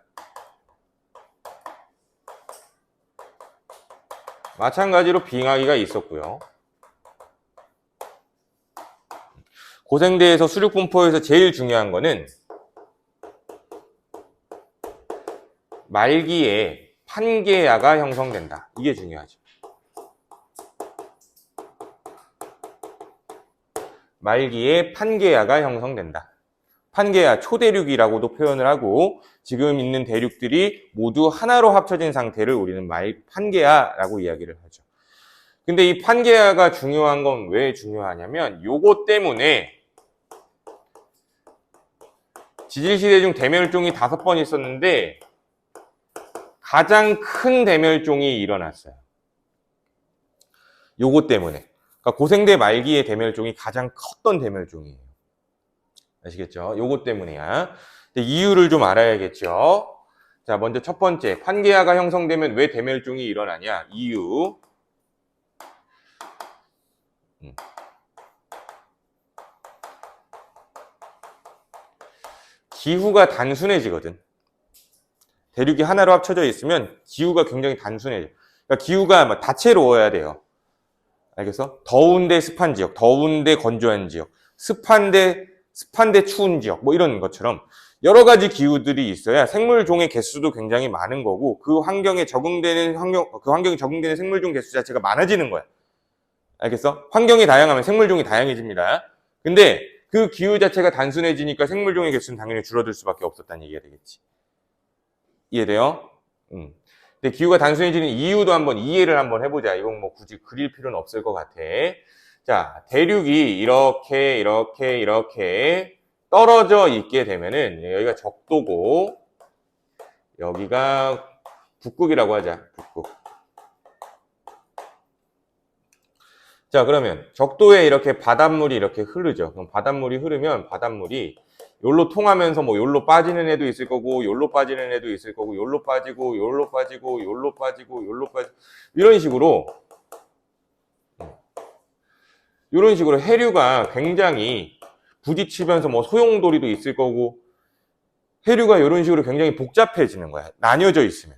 마찬가지로 빙하기가 있었고요. 고생대에서 수륙 분포에서 제일 중요한 거는 말기에 판계야가 형성된다. 이게 중요하죠. 말기에 판계야가 형성된다. 판계야, 초대륙이라고도 표현을 하고 지금 있는 대륙들이 모두 하나로 합쳐진 상태를 우리는 판계야라고 이야기를 하죠. 근데 이 판계야가 중요한 건 왜 중요하냐면 요거 때문에 지질시대 중 대멸종이 5번 있었는데 가장 큰 대멸종이 일어났어요. 요거 때문에. 그러니까 고생대 말기의 대멸종이 가장 컸던 대멸종이에요. 아시겠죠? 요거 때문이야. 근데 이유를 좀 알아야겠죠? 자, 먼저 첫 번째. 판계야가 형성되면 왜 대멸종이 일어나냐? 이유. 기후가 단순해지거든. 대륙이 하나로 합쳐져 있으면 기후가 굉장히 단순해져. 그러니까 기후가 다채로워야 돼요. 알겠어? 더운데 습한 지역, 더운데 건조한 지역, 습한데 추운 지역, 이런 것처럼 여러 가지 기후들이 있어야 생물종의 개수도 굉장히 많은 거고 그 환경에 적응되는 생물종 개수 자체가 많아지는 거야. 알겠어? 환경이 다양하면 생물종이 다양해집니다. 근데 그 기후 자체가 단순해지니까 생물종의 개수는 당연히 줄어들 수밖에 없었다는 얘기가 되겠지. 이해돼요? 근데 기후가 단순해지는 이유도 한번 이해를 한번 해보자. 이건 뭐 굳이 그릴 필요는 없을 것 같아. 자, 대륙이 이렇게 떨어져 있게 되면은 여기가 적도고 여기가 북극이라고 하자. 북극. 자, 그러면 적도에 이렇게 바닷물이 이렇게 흐르죠. 그럼 바닷물이 흐르면 바닷물이 요로 통하면서 뭐 요로 빠지는 애도 있을 거고 요로 빠지는 애도 있을 거고 요로 빠지고 요로 빠지고 요로 빠지고 요로 빠지고 이런 식으로 해류가 굉장히 부딪히면서 뭐 소용돌이도 있을 거고 해류가 이런 식으로 굉장히 복잡해지는 거야. 나뉘어져 있으면.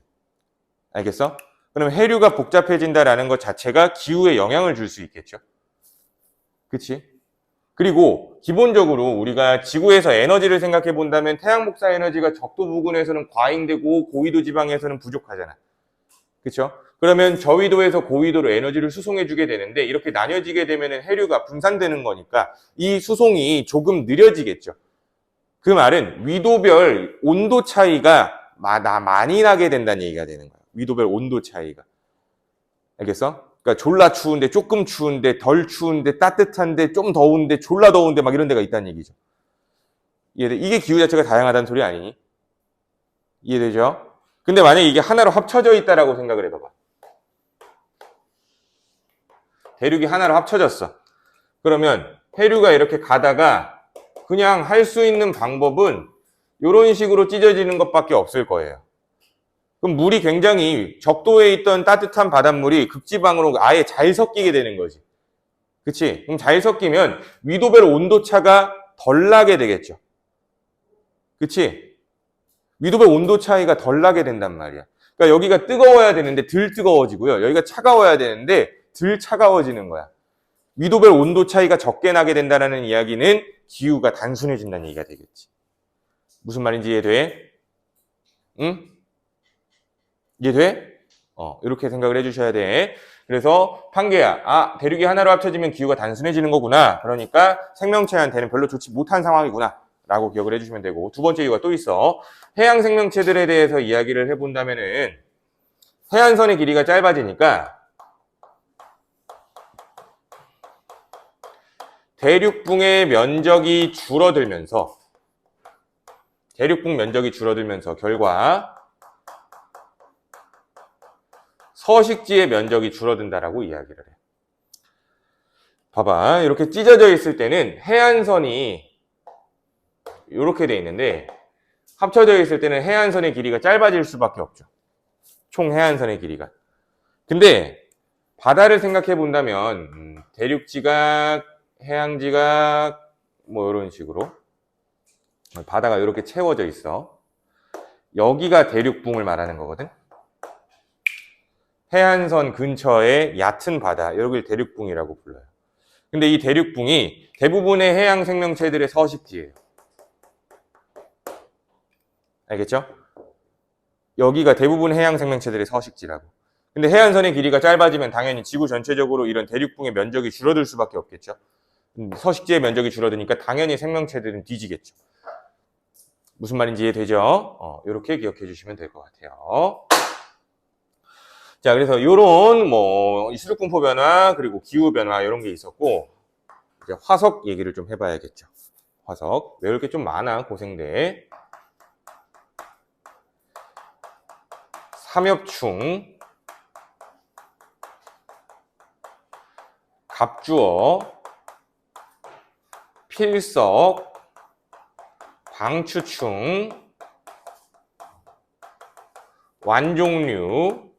알겠어? 그럼 해류가 복잡해진다라는 것 자체가 기후에 영향을 줄 수 있겠죠. 그치? 그리고 기본적으로 우리가 지구에서 에너지를 생각해 본다면 태양 복사 에너지가 적도 부근에서는 과잉되고 고위도 지방에서는 부족하잖아. 그렇죠? 그러면 저위도에서 고위도로 에너지를 수송해 주게 되는데 이렇게 나뉘어지게 되면 해류가 분산되는 거니까 이 수송이 조금 느려지겠죠. 그 말은 위도별 온도 차이가 많이 나게 된다는 얘기가 되는 거야. 위도별 온도 차이가. 알겠어? 그러니까 졸라 추운데 조금 추운데 덜 추운데 따뜻한데 좀 더운데 졸라 더운데 막 이런 데가 있다는 얘기죠. 이해돼? 이게 기후 자체가 다양하다는 소리 아니니? 이해되죠? 근데 만약에 이게 하나로 합쳐져 있다라고 생각을 해봐봐. 대륙이 하나로 합쳐졌어. 그러면 해류가 이렇게 가다가 그냥 할 수 있는 방법은 이런 식으로 찢어지는 것밖에 없을 거예요. 그럼 물이 굉장히 적도에 있던 따뜻한 바닷물이 극지방으로 아예 잘 섞이게 되는 거지. 그치? 그럼 잘 섞이면 위도별 온도차가 덜 나게 되겠죠. 그치? 위도별 온도 차이가 덜 나게 된단 말이야. 그러니까 여기가 뜨거워야 되는데 덜 뜨거워지고요. 여기가 차가워야 되는데 덜 차가워지는 거야. 위도별 온도 차이가 적게 나게 된다는 이야기는 기후가 단순해진다는 얘기가 되겠지. 무슨 말인지 이해돼? 응? 이해돼? 이렇게 생각을 해주셔야 돼. 그래서 판계야, 대륙이 하나로 합쳐지면 기후가 단순해지는 거구나. 그러니까 생명체한테는 별로 좋지 못한 상황이구나. 라고 기억을 해주시면 되고, 두 번째 이유가 또 있어. 해양 생명체들에 대해서 이야기를 해본다면은 해안선의 길이가 짧아지니까 대륙붕의 면적이 줄어들면서 결과 서식지의 면적이 줄어든다라고 이야기를 해. 봐봐, 이렇게 찢어져 있을 때는 해안선이 이렇게 돼 있는데 합쳐져 있을 때는 해안선의 길이가 짧아질 수밖에 없죠. 총 해안선의 길이가. 근데 바다를 생각해 본다면 대륙지각, 해양지각 뭐 이런 식으로 바다가 이렇게 채워져 있어. 여기가 대륙붕을 말하는 거거든. 해안선 근처의 얕은 바다, 여기를 대륙붕이라고 불러요. 근데 이 대륙붕이 대부분의 해양 생명체들의 서식지예요. 알겠죠? 여기가 대부분 해양 생명체들의 서식지라고. 근데 해안선의 길이가 짧아지면 당연히 지구 전체적으로 이런 대륙붕의 면적이 줄어들 수밖에 없겠죠. 서식지의 면적이 줄어드니까 당연히 생명체들은 뒤지겠죠. 무슨 말인지 이해되죠? 이렇게 기억해 주시면 될 것 같아요. 자, 그래서 요런 수족분포 변화 그리고 기후 변화 이런 게 있었고 이제 화석 얘기를 좀 해봐야겠죠. 화석 외울 게 좀 많아. 고생돼. 삼엽충, 갑주어, 필석, 방추충, 완종류,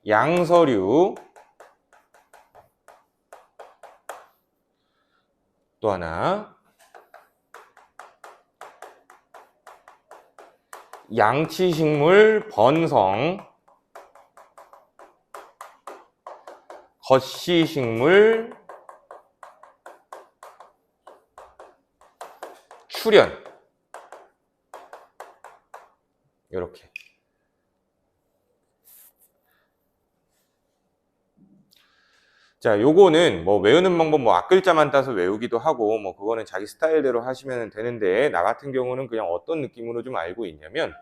양서류, 또 하나 양치식물 번성, 겉시식물 출현. 이렇게. 자, 요거는 뭐 외우는 방법 뭐 앞글자만 따서 외우기도 하고 뭐 그거는 자기 스타일대로 하시면 되는데, 나 같은 경우는 그냥 어떤 느낌으로 좀 알고 있냐면,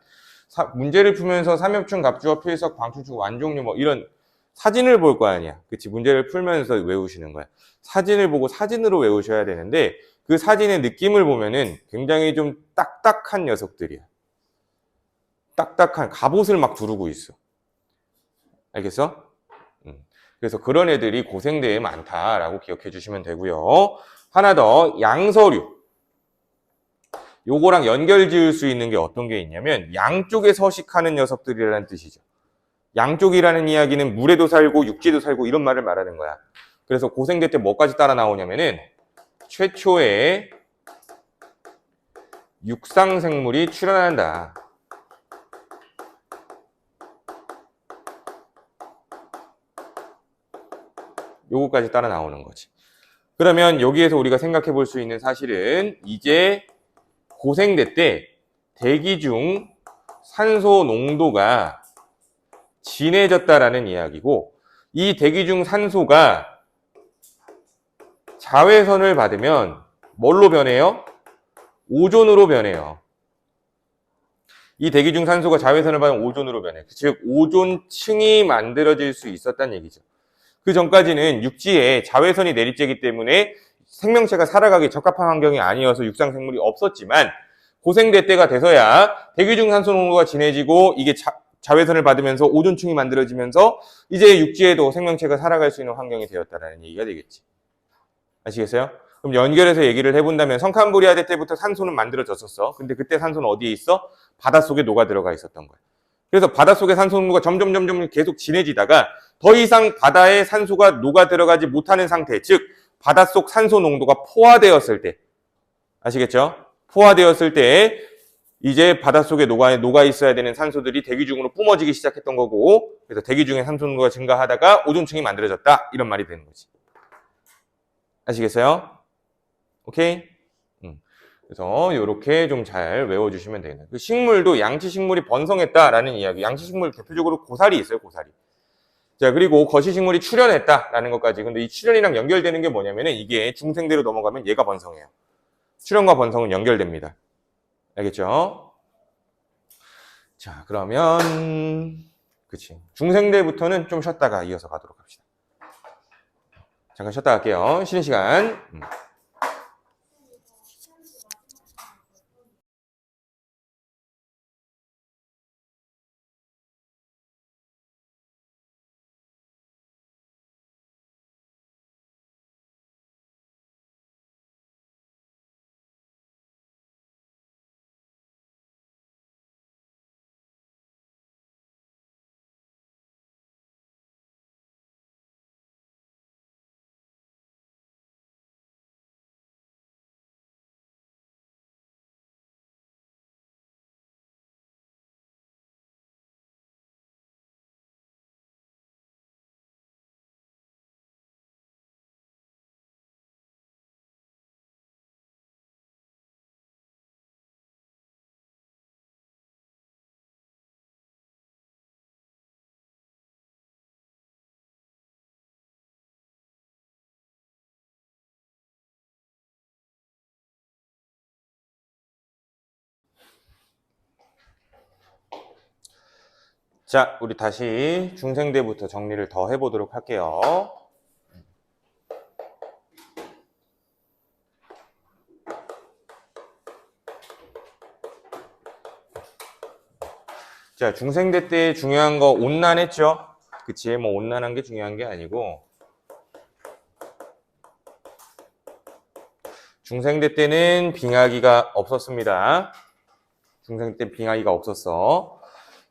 문제를 풀면서 삼엽충, 갑주어, 필석, 방출축, 완종류 뭐 이런 사진을 볼 거 아니야. 그치? 문제를 풀면서 외우시는 거야. 사진을 보고 사진으로 외우셔야 되는데, 그 사진의 느낌을 보면은 굉장히 좀 딱딱한 녀석들이야. 딱딱한 갑옷을 막 두르고 있어. 알겠어? 그래서 그런 애들이 고생대에 많다라고 기억해 주시면 되고요. 하나 더, 양서류. 요거랑 연결 지을 수 있는 게 어떤 게 있냐면, 양쪽에 서식하는 녀석들이라는 뜻이죠. 양쪽이라는 이야기는 물에도 살고 육지에도 살고 이런 말을 말하는 거야. 그래서 고생대 때 뭐까지 따라 나오냐면은, 최초의 육상생물이 출현한다. 요거까지 따라 나오는 거지. 그러면 여기에서 우리가 생각해 볼 수 있는 사실은, 이제 고생대 때 대기 중 산소 농도가 진해졌다라는 이야기고, 이 대기 중 산소가 자외선을 받으면 뭘로 변해요? 오존으로 변해요. 이 대기 중 산소가 자외선을 받으면 오존으로 변해. 즉 오존층이 만들어질 수 있었다는 얘기죠. 그 전까지는 육지에 자외선이 내리쬐기 때문에 생명체가 살아가기 적합한 환경이 아니어서 육상생물이 없었지만, 고생대 때가 돼서야 대기 중 산소 농도가 진해지고 이게 자외선을 받으면서 오존층이 만들어지면서 이제 육지에도 생명체가 살아갈 수 있는 환경이 되었다라는 얘기가 되겠지. 아시겠어요? 그럼 연결해서 얘기를 해본다면, 성칸브리아대 때부터 산소는 만들어졌었어. 근데 그때 산소는 어디에 있어? 바닷속에 녹아 들어가 있었던 거야. 그래서 바닷속의 산소 농도가 점점 계속 진해지다가 더 이상 바다에 산소가 녹아 들어가지 못하는 상태, 즉 바닷속 산소 농도가 포화되었을 때, 아시겠죠? 포화되었을 때 이제 바닷속에 녹아 있어야 되는 산소들이 대기 중으로 뿜어지기 시작했던 거고, 그래서 대기 중에 산소 농도가 증가하다가 오존층이 만들어졌다, 이런 말이 되는 거지. 아시겠어요? 오케이? 그래서 이렇게 좀 잘 외워주시면 되겠네요. 그 식물도 양치식물이 번성했다라는 이야기. 양치식물 대표적으로 고사리 있어요, 고사리. 자, 그리고 거시식물이 출현했다라는 것까지. 근데 이 출현이랑 연결되는 게 뭐냐면은, 이게 중생대로 넘어가면 얘가 번성해요. 출현과 번성은 연결됩니다. 알겠죠? 자, 그러면 그치. 중생대부터는 좀 쉬었다가 이어서 가도록 합시다. 잠깐 쉬었다 갈게요. 쉬는 시간. 자, 우리 다시 중생대부터 정리를 더 해보도록 할게요. 자, 중생대 때 중요한 거 온난했죠? 그치? 뭐 온난한 게 중요한 게 아니고, 중생대 때는 빙하기가 없었습니다. 중생대 때 빙하기가 없었어.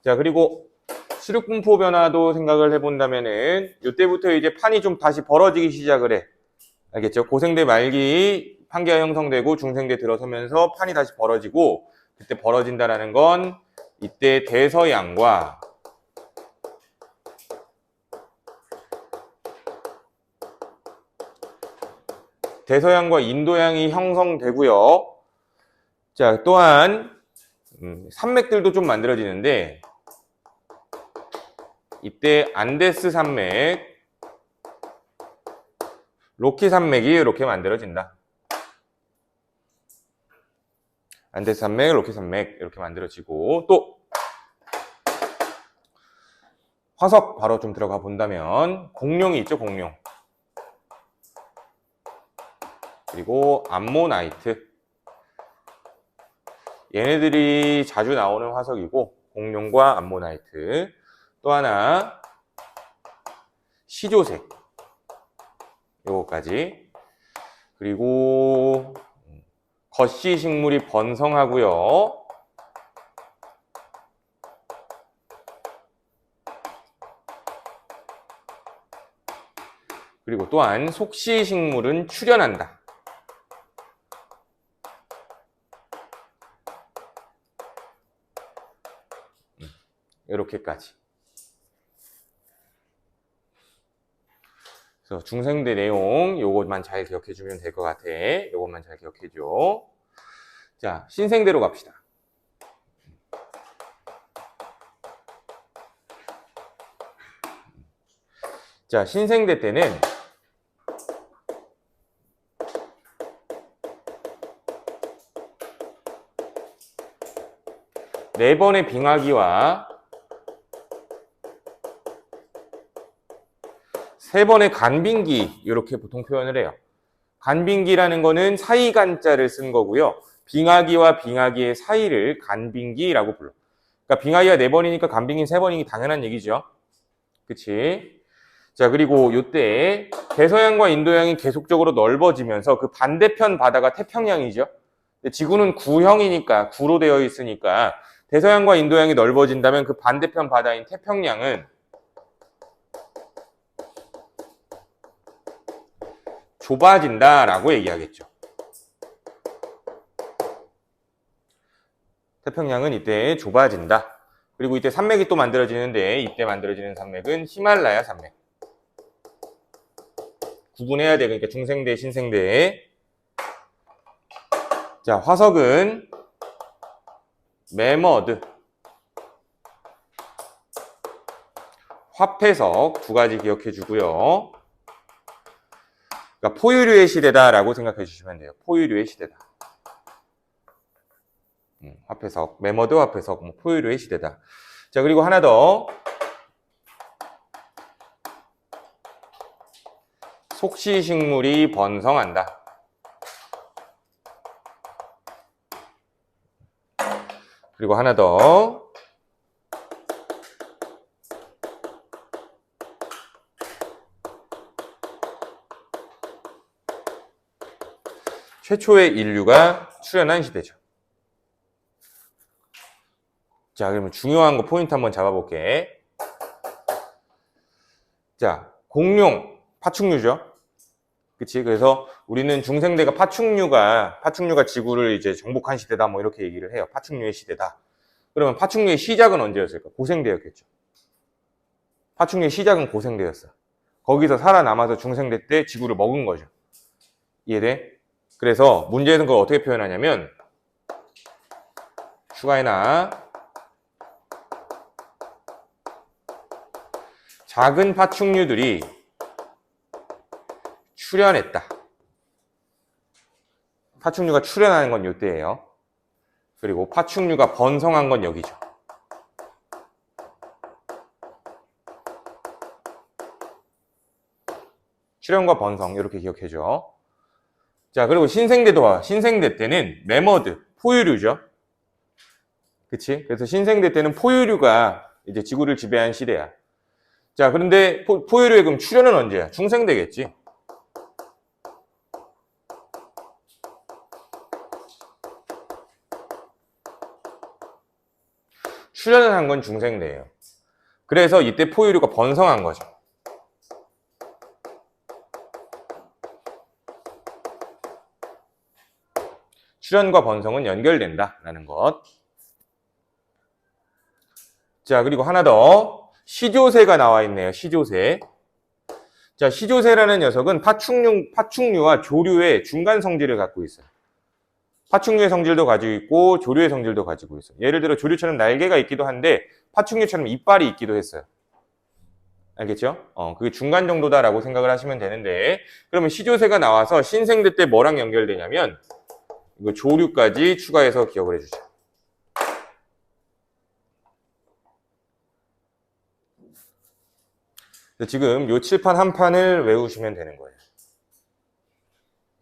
자, 그리고 시륵분포 변화도 생각을 해본다면은, 이때부터 이제 판이 좀 다시 벌어지기 시작을 해. 알겠죠? 고생대 말기 판기가 형성되고 중생대 들어서면서 판이 다시 벌어지고, 그때 벌어진다라는 건 이때 대서양과 인도양이 형성되고요. 자, 또한 산맥들도 좀 만들어지는데 이때 안데스 산맥, 로키 산맥이 이렇게 만들어진다. 안데스 산맥, 로키 산맥 이렇게 만들어지고, 또 화석 바로 좀 들어가 본다면 공룡이 있죠, 공룡. 그리고 암모나이트. 얘네들이 자주 나오는 화석이고, 공룡과 암모나이트. 또 하나 시조색, 요거까지. 그리고 거시 식물이 번성하고요. 그리고 또한 속시 식물은 출현한다. 이렇게까지. 그래서 중생대 내용 요것만 잘 기억해 주면 될 것 같아. 요것만 잘 기억해 줘. 자, 신생대로 갑시다. 자, 신생대 때는 네 번의 빙하기와 세 번의 간빙기, 이렇게 보통 표현을 해요. 간빙기라는 거는 사이간자를 쓴 거고요. 빙하기와 빙하기의 사이를 간빙기라고 불러. 그러니까 빙하기가 4번이니까 간빙기 3번이기 당연한 얘기죠. 그치? 자, 그리고 요때 대서양과 인도양이 계속적으로 넓어지면서 그 반대편 바다가 태평양이죠. 지구는 구형이니까, 구로 되어 있으니까 대서양과 인도양이 넓어진다면 그 반대편 바다인 태평양은 좁아진다라고 얘기하겠죠. 태평양은 이때 좁아진다. 그리고 이때 산맥이 또 만들어지는데 이때 만들어지는 산맥은 히말라야 산맥. 구분해야 돼. 그러니까 중생대, 신생대. 자, 화석은 매머드, 화폐석 두 가지 기억해 주고요. 그러니까 포유류의 시대다라고 생각해 주시면 돼요. 포유류의 시대다. 화폐석, 매머드 화폐석, 포유류의 시대다. 자, 그리고 하나 더. 속시식물이 번성한다. 그리고 하나 더. 최초의 인류가 출현한 시대죠. 자, 그러면 중요한 거 포인트 한번 잡아볼게. 자, 공룡, 파충류죠. 그치? 그래서 우리는 중생대가 파충류가 지구를 이제 정복한 시대다, 뭐 이렇게 얘기를 해요. 파충류의 시대다. 그러면 파충류의 시작은 언제였을까? 고생대였겠죠. 파충류의 시작은 고생대였어. 거기서 살아남아서 중생대 때 지구를 먹은 거죠. 이해돼? 그래서 문제에서는 그걸 어떻게 표현하냐면, 추가해놔. 작은 파충류들이 출현했다. 파충류가 출현하는 건 이때예요. 그리고 파충류가 번성한 건 여기죠. 출현과 번성 이렇게 기억해줘. 자, 그리고 신생대도 와. 신생대 때는 매머드, 포유류죠. 그치? 그래서 신생대 때는 포유류가 이제 지구를 지배한 시대야. 자, 그런데 포유류의 그럼 출현은 언제야? 중생대겠지. 출현을 한 건 중생대예요. 그래서 이때 포유류가 번성한 거죠. 출현과 번성은 연결된다라는 것. 자, 그리고 하나 더. 시조새가 나와 있네요. 시조새. 자, 시조새라는 녀석은 파충류와 조류의 중간 성질을 갖고 있어요. 파충류의 성질도 가지고 있고 조류의 성질도 가지고 있어요. 예를 들어 조류처럼 날개가 있기도 한데 파충류처럼 이빨이 있기도 했어요. 알겠죠? 그게 중간 정도다라고 생각을 하시면 되는데, 그러면 시조새가 나와서 신생대 때 뭐랑 연결되냐면 이거 조류까지 추가해서 기억을 해주죠. 지금 요 칠판 한 판을 외우시면 되는 거예요.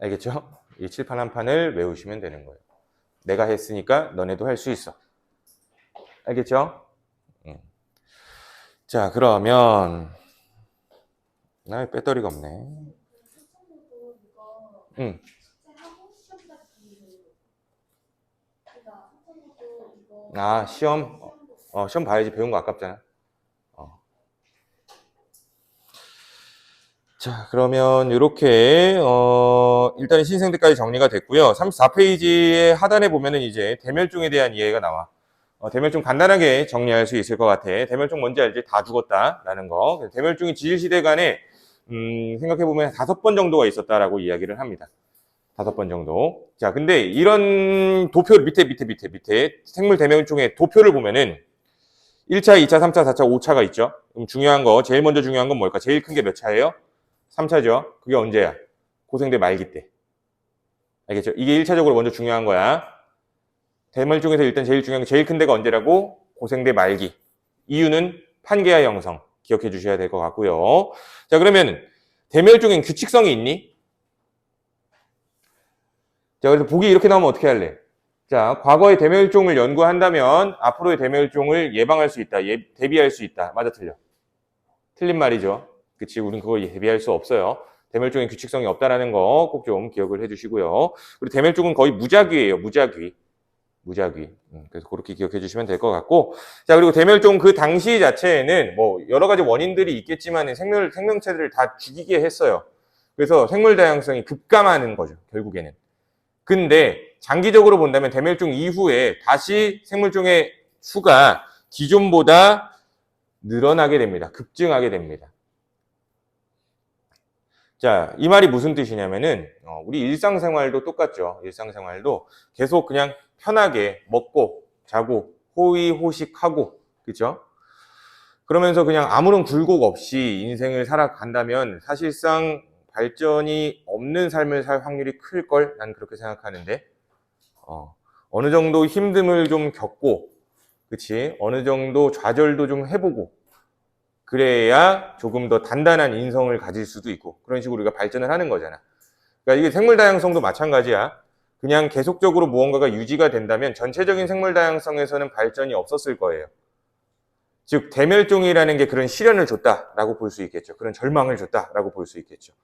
알겠죠? 이 칠판 한 판을 외우시면 되는 거예요. 내가 했으니까 너네도 할 수 있어. 알겠죠? 자, 그러면 나 배터리가 없네. 응. 아, 시험? 시험 봐야지. 배운 거 아깝잖아. 자, 그러면 이렇게 일단은 신생대까지 정리가 됐고요. 34페이지의 하단에 보면은 이제 대멸종에 대한 이해가 나와. 대멸종 간단하게 정리할 수 있을 것 같아. 대멸종 뭔지 알지? 다 죽었다라는 거. 대멸종이 지질시대 간에 생각해보면 5번 정도가 있었다라고 이야기를 합니다. 5번 정도. 자, 근데 이런 도표 밑에 생물 대멸종의 도표를 보면은 1차, 2차, 3차, 4차, 5차가 있죠. 그럼 중요한 거, 제일 먼저 중요한 건 뭘까? 제일 큰 게 몇 차예요? 3차죠. 그게 언제야? 고생대 말기 때. 알겠죠? 이게 1차적으로 먼저 중요한 거야. 대멸종에서 일단 제일 중요한 게 제일 큰 데가 언제라고? 고생대 말기. 이유는 판개화 형성. 기억해 주셔야 될 것 같고요. 자, 그러면 대멸종엔 규칙성이 있니? 자, 그래서 보기 이렇게 나오면 어떻게 할래? 자, 과거의 대멸종을 연구한다면 앞으로의 대멸종을 예방할 수 있다. 대비할 수 있다. 맞아, 틀려? 틀린 말이죠. 그치, 우린 그거 대비할 수 없어요. 대멸종의 규칙성이 없다라는 거 꼭 좀 기억을 해주시고요. 그리고 대멸종은 거의 무작위예요. 무작위. 그래서 그렇게 기억해 주시면 될 것 같고. 자, 그리고 대멸종 그 당시 자체에는 뭐 여러 가지 원인들이 있겠지만 생명체들을 다 죽이게 했어요. 그래서 생물 다양성이 급감하는 거죠. 결국에는. 근데 장기적으로 본다면 대멸종 이후에 다시 생물종의 수가 기존보다 늘어나게 됩니다. 급증하게 됩니다. 자, 이 말이 무슨 뜻이냐면은 우리 일상생활도 똑같죠. 일상생활도 계속 그냥 편하게 먹고 자고 호의호식하고, 그렇죠? 그러면서 그냥 아무런 굴곡 없이 인생을 살아간다면 사실상 발전이 없는 삶을 살 확률이 클걸? 난 그렇게 생각하는데, 어느 정도 힘듦을 좀 겪고, 그치? 어느 정도 좌절도 좀 해보고, 그래야 조금 더 단단한 인성을 가질 수도 있고, 그런 식으로 우리가 발전을 하는 거잖아. 그러니까 이게 생물 다양성도 마찬가지야. 그냥 계속적으로 무언가가 유지가 된다면 전체적인 생물 다양성에서는 발전이 없었을 거예요. 즉, 대멸종이라는 게 그런 시련을 줬다라고 볼 수 있겠죠. 그런 절망을 줬다라고 볼 수 있겠죠.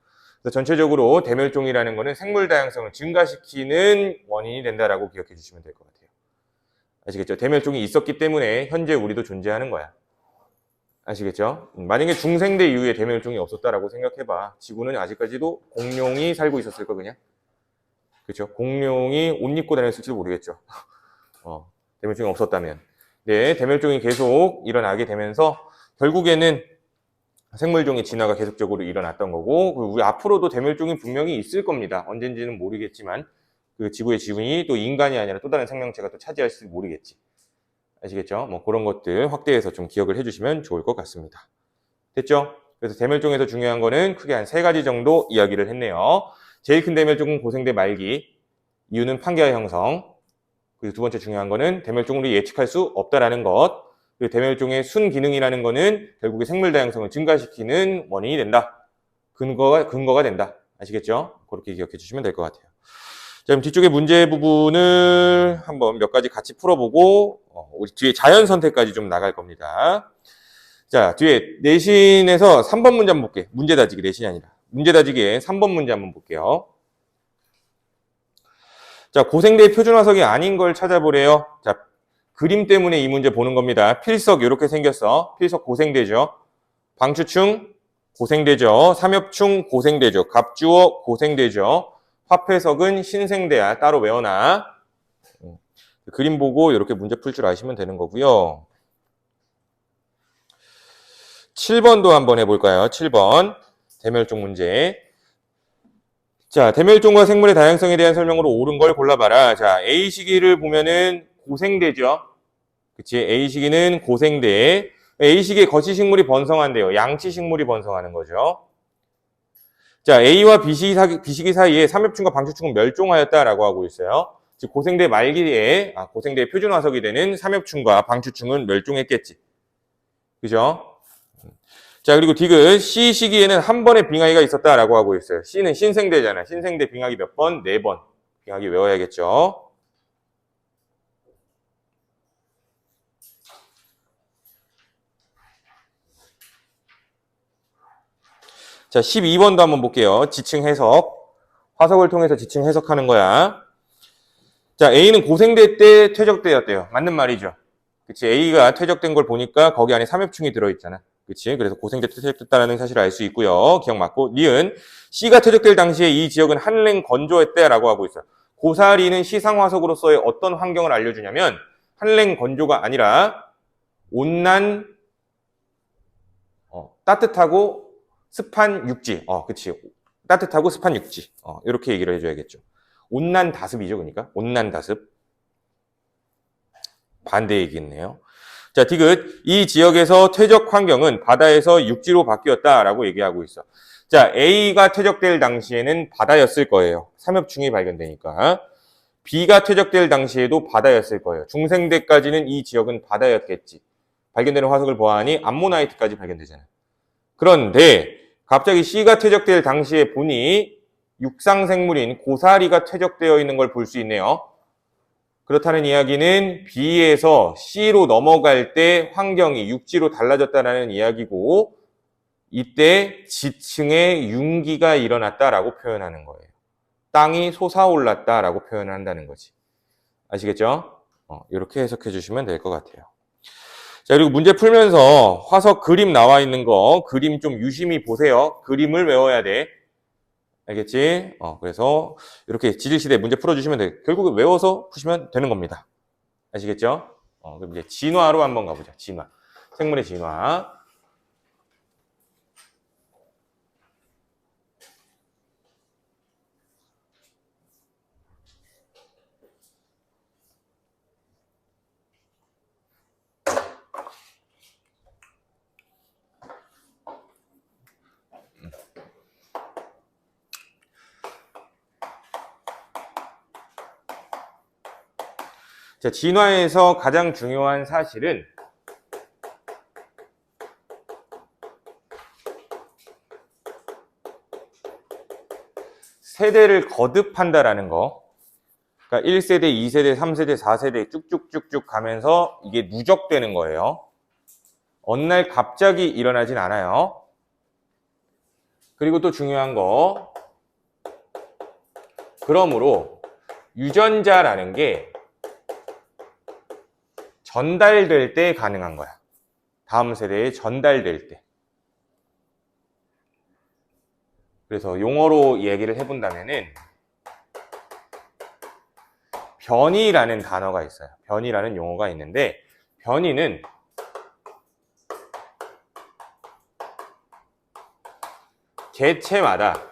그래서 전체적으로 대멸종이라는 거는 생물 다양성을 증가시키는 원인이 된다라고 기억해 주시면 될 것 같아요. 아시겠죠? 대멸종이 있었기 때문에 현재 우리도 존재하는 거야. 아시겠죠? 만약에 중생대 이후에 대멸종이 없었다라고 생각해봐. 지구는 아직까지도 공룡이 살고 있었을 거 그냥. 그렇죠? 공룡이 옷 입고 다녔을지도 모르겠죠. 대멸종이 없었다면. 네, 대멸종이 계속 일어나게 되면서 결국에는 생물종의 진화가 계속적으로 일어났던 거고, 그리고 우리 앞으로도 대멸종이 분명히 있을 겁니다. 언젠지는 모르겠지만 그 지구의 지분이 또 인간이 아니라 또 다른 생명체가 또 차지할지도 모르겠지. 아시겠죠? 뭐 그런 것들 확대해서 좀 기억을 해주시면 좋을 것 같습니다. 됐죠? 그래서 대멸종에서 중요한 거는 크게 한 3가지 정도 이야기를 했네요. 제일 큰 대멸종은 고생대 말기, 이유는 판개화 형성, 그리고 두 번째 중요한 거는 대멸종으로 예측할 수 없다라는 것, 그리고 대멸종의 순기능이라는 거는 결국에 생물 다양성을 증가시키는 원인이 된다. 근거가 된다. 아시겠죠? 그렇게 기억해 주시면 될 것 같아요. 자, 그럼 뒤쪽에 문제 부분을 한번 몇 가지 같이 풀어보고 우리 뒤에 자연 선택까지 좀 나갈 겁니다. 자, 뒤에 내신에서 3번 문제 한번 볼게요. 문제 다지기, 내신이 아니라. 문제 다지기에 3번 문제 한번 볼게요. 자, 고생대의 표준화석이 아닌 걸 찾아보래요. 자, 그림 때문에 이 문제 보는 겁니다. 필석 이렇게 생겼어. 필석 고생대죠. 방추충 고생대죠. 삼엽충 고생대죠. 갑주어 고생대죠. 화폐석은 신생대야. 따로 외워놔. 그림 보고 이렇게 문제 풀 줄 아시면 되는 거고요. 7번도 한번 해볼까요? 7번 대멸종 문제. 자, 대멸종과 생물의 다양성에 대한 설명으로 옳은 걸 골라봐라. 자, A 시기를 보면은 고생대죠. 그치? A 시기는 고생대. A 시기에 거치식물이 번성한대요. 양치식물이 번성하는 거죠. 자, A와 B 시기 사이에 삼엽충과 방추충은 멸종하였다라고 하고 있어요. 즉 고생대 말기에 고생대의 표준 화석이 되는 삼엽충과 방추충은 멸종했겠지. 그죠? 자, 그리고 디귿 C 시기에는 한 번의 빙하기가 있었다라고 하고 있어요. C는 신생대잖아. 신생대 빙하기 몇 번? 4번. 빙하기 외워야겠죠. 자, 12번도 한번 볼게요. 지층 해석. 화석을 통해서 지층 해석하는 거야. 자, A는 고생대 때 퇴적되었대요. 맞는 말이죠. 그치? A가 퇴적된 걸 보니까 거기 안에 삼엽충이 들어있잖아. 그치? 그래서 고생대 때 퇴적됐다는 사실을 알 수 있고요. 기억 맞고. 니은 C가 퇴적될 당시에 이 지역은 한랭 건조했대라고 하고 있어요. 고사리는 시상화석으로서의 어떤 환경을 알려주냐면 한랭 건조가 아니라 온난 따뜻하고 습한 육지. 그치. 따뜻하고 습한 육지. 이렇게 얘기를 해줘야겠죠. 온난 다습이죠. 그러니까. 온난 다습. 반대 얘기겠네요. 자, 디귿. 이 지역에서 퇴적 환경은 바다에서 육지로 바뀌었다라고 얘기하고 있어. 자, A가 퇴적될 당시에는 바다였을 거예요. 삼엽충이 발견되니까. B가 퇴적될 당시에도 바다였을 거예요. 중생대까지는 이 지역은 바다였겠지. 발견되는 화석을 보아하니 암모나이트까지 발견되잖아요. 그런데 갑자기 C가 퇴적될 당시에 보니 육상생물인 고사리가 퇴적되어 있는 걸 볼 수 있네요. 그렇다는 이야기는 B에서 C로 넘어갈 때 환경이 육지로 달라졌다는 이야기고 이때 지층에 융기가 일어났다라고 표현하는 거예요. 땅이 솟아올랐다라고 표현을 한다는 거지. 아시겠죠? 이렇게 해석해 주시면 될 것 같아요. 자, 그리고 문제 풀면서 화석 그림 나와 있는 거 그림 좀 유심히 보세요. 그림을 외워야 돼. 알겠지? 그래서 이렇게 지질시대 문제 풀어주시면 돼. 결국은 외워서 푸시면 되는 겁니다. 아시겠죠? 그럼 이제 진화로 한번 가보자. 진화. 생물의 진화. 자, 진화에서 가장 중요한 사실은 세대를 거듭한다라는 거. 그러니까 1세대, 2세대, 3세대, 4세대 쭉쭉쭉쭉 가면서 이게 누적되는 거예요. 어느 날 갑자기 일어나진 않아요. 그리고 또 중요한 거. 그러므로 유전자라는 게 전달될 때 가능한 거야. 다음 세대에 전달될 때. 그래서 용어로 얘기를 해본다면은 변이라는 단어가 있어요. 변이라는 용어가 있는데 변이는 개체마다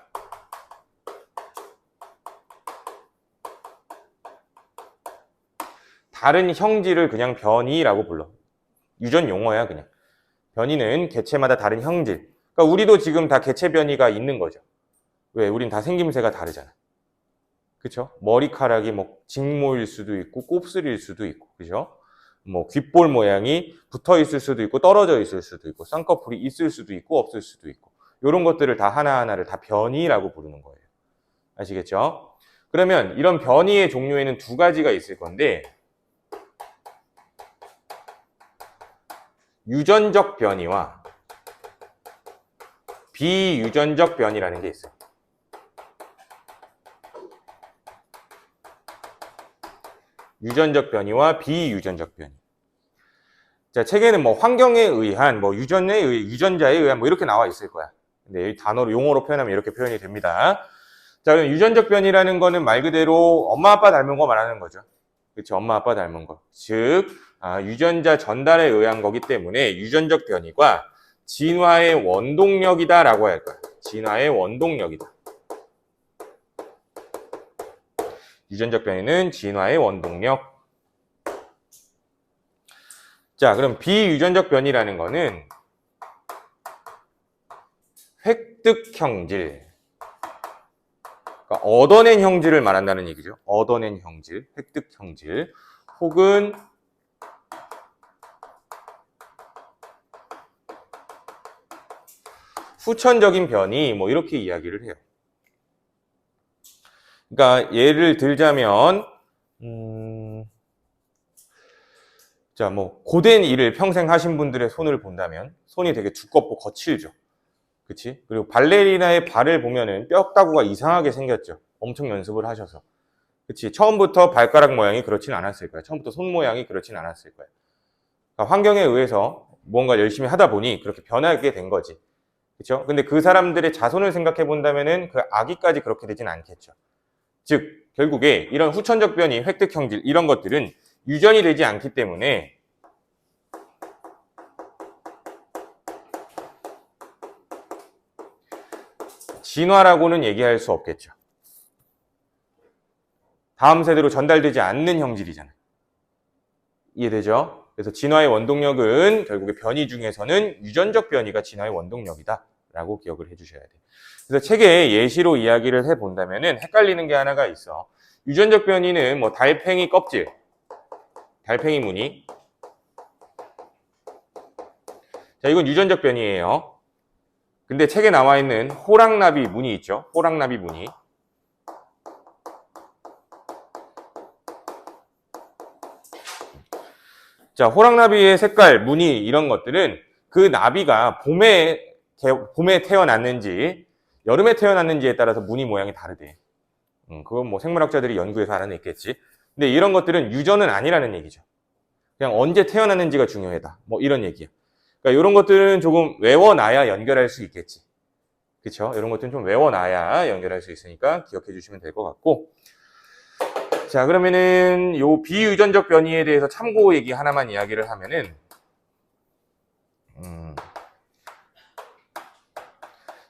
다른 형질을 그냥 변이라고 불러. 유전 용어야 그냥. 변이는 개체마다 다른 형질. 그러니까 우리도 지금 다 개체 변이가 있는 거죠. 왜? 우린 다 생김새가 다르잖아. 그쵸? 머리카락이 뭐 직모일 수도 있고 곱슬일 수도 있고, 그죠? 뭐 귓볼 모양이 붙어 있을 수도 있고 떨어져 있을 수도 있고 쌍꺼풀이 있을 수도 있고 없을 수도 있고 이런 것들을 다 하나하나를 다 변이라고 부르는 거예요. 아시겠죠? 그러면 이런 변이의 종류에는 두 가지가 있을 건데 유전적 변이와 비유전적 변이라는 게 있어요. 유전적 변이와 비유전적 변이. 자, 책에는 뭐 환경에 의한, 뭐 유전자에 의한 뭐 이렇게 나와 있을 거야. 근데 이 단어로 용어로 표현하면 이렇게 표현이 됩니다. 자, 그럼 유전적 변이라는 거는 말 그대로 엄마 아빠 닮은 거 말하는 거죠. 그렇죠? 엄마 아빠 닮은 거. 즉 유전자 전달에 의한 거기 때문에 유전적 변이가 진화의 원동력이다라고 할 거야. 진화의 원동력이다. 유전적 변이는 진화의 원동력. 자, 그럼 비유전적 변이라는 거는 획득 형질, 그러니까 얻어낸 형질을 말한다는 얘기죠. 얻어낸 형질, 획득 형질, 혹은 후천적인 변이, 뭐 이렇게 이야기를 해요. 그러니까 예를 들자면 자, 뭐 고된 일을 평생 하신 분들의 손을 본다면 손이 되게 두껍고 거칠죠. 그치? 그리고 발레리나의 발을 보면은 뼈다구가 이상하게 생겼죠. 엄청 연습을 하셔서. 그치? 처음부터 발가락 모양이 그렇진 않았을 거야. 처음부터 손 모양이 그렇진 않았을 거야. 그러니까 환경에 의해서 무언가 열심히 하다 보니 그렇게 변하게 된 거지. 그쵸? 근데 그 사람들의 자손을 생각해 본다면은 그 아기까지 그렇게 되진 않겠죠. 즉, 결국에 이런 후천적 변이, 획득 형질, 이런 것들은 유전이 되지 않기 때문에 진화라고는 얘기할 수 없겠죠. 다음 세대로 전달되지 않는 형질이잖아요. 이해되죠? 그래서 진화의 원동력은 결국에 변이 중에서는 유전적 변이가 진화의 원동력이다 라고 기억을 해주셔야 돼요. 그래서 책에 예시로 이야기를 해본다면은 헷갈리는 게 하나가 있어. 유전적 변이는 뭐 달팽이 껍질, 달팽이 무늬. 자, 이건 유전적 변이에요. 근데 책에 나와 있는 호랑나비 무늬 있죠? 호랑나비 무늬. 자, 호랑나비의 색깔, 무늬 이런 것들은 그 나비가 봄에 태어났는지 여름에 태어났는지에 따라서 무늬 모양이 다르대. 그건 뭐 생물학자들이 연구해서 알아냈겠지. 근데 이런 것들은 유전은 아니라는 얘기죠. 그냥 언제 태어났는지가 중요하다. 뭐 이런 얘기야. 그러니까 이런 것들은 조금 외워놔야 연결할 수 있겠지. 그쵸? 이런 것들은 좀 외워놔야 연결할 수 있으니까 기억해 주시면 될 것 같고. 자, 그러면은 요 비유전적 변이에 대해서 참고 얘기 하나만 이야기를 하면은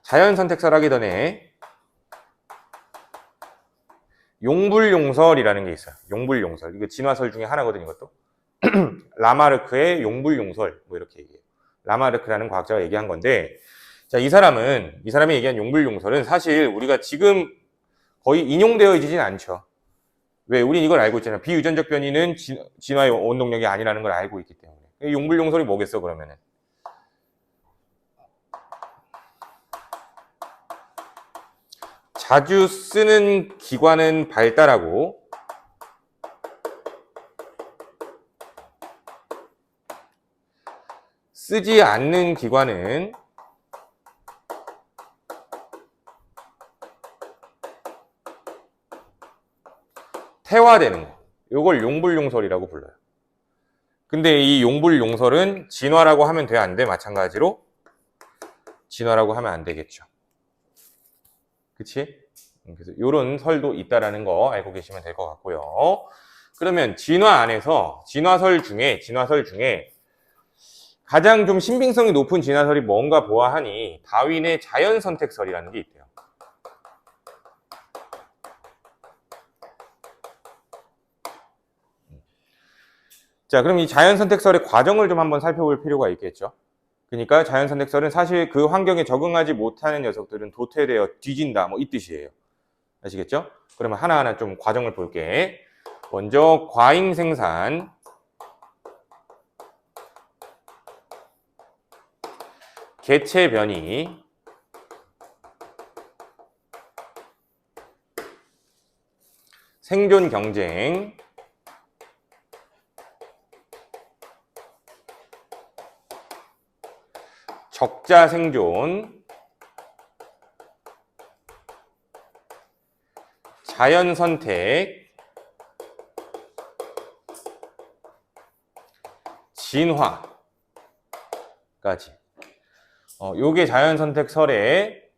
자연선택설 하기 전에 용불용설이라는 게 있어요. 용불용설. 이거 진화설 중에 하나거든요, 이것도. 라마르크의 용불용설, 뭐 이렇게 얘기해요. 라마르크라는 과학자가 얘기한 건데, 자, 이 사람이 얘기한 용불용설은 사실 우리가 지금 거의 인용되어지진 않죠. 왜? 우린 이걸 알고 있잖아요. 비유전적 변이는 진화의 원동력이 아니라는 걸 알고 있기 때문에. 용불용설이 뭐겠어, 그러면은? 자주 쓰는 기관은 발달하고 쓰지 않는 기관은 퇴화되는 거. 이걸 용불용설이라고 불러요. 근데 이 용불용설은 진화라고 하면 돼, 안 돼? 마찬가지로 진화라고 하면 안 되겠죠. 그치? 그래서 이런 설도 있다라는 거 알고 계시면 될 것 같고요. 그러면 진화 안에서 진화설 중에 가장 좀 신빙성이 높은 진화설이 뭔가 보아하니 다윈의 자연선택설이라는 게 있대요. 자, 그럼 이 자연선택설의 과정을 좀 한번 살펴볼 필요가 있겠죠. 그러니까 자연선택설은 사실 그 환경에 적응하지 못하는 녀석들은 도태되어 뒤진다, 뭐 이 뜻이에요. 아시겠죠? 그러면 하나하나 좀 과정을 볼게. 먼저 과잉생산, 개체 변이, 생존 경쟁, 적자 생존, 자연 선택, 진화까지. 요게 자연 선택설의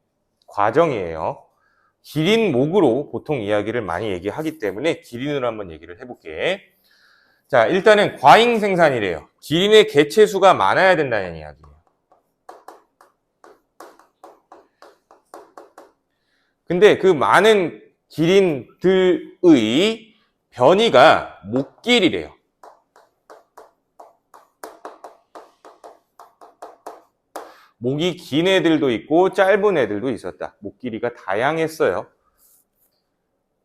과정이에요. 기린 목으로 보통 이야기를 많이 얘기하기 때문에 기린으로 한번 얘기를 해볼게. 자, 일단은 과잉 생산이래요. 기린의 개체 수가 많아야 된다는 이야기예요. 근데 그 많은 기린들의 변이가 목길이래요. 목이 긴 애들도 있고 짧은 애들도 있었다. 목 길이가 다양했어요.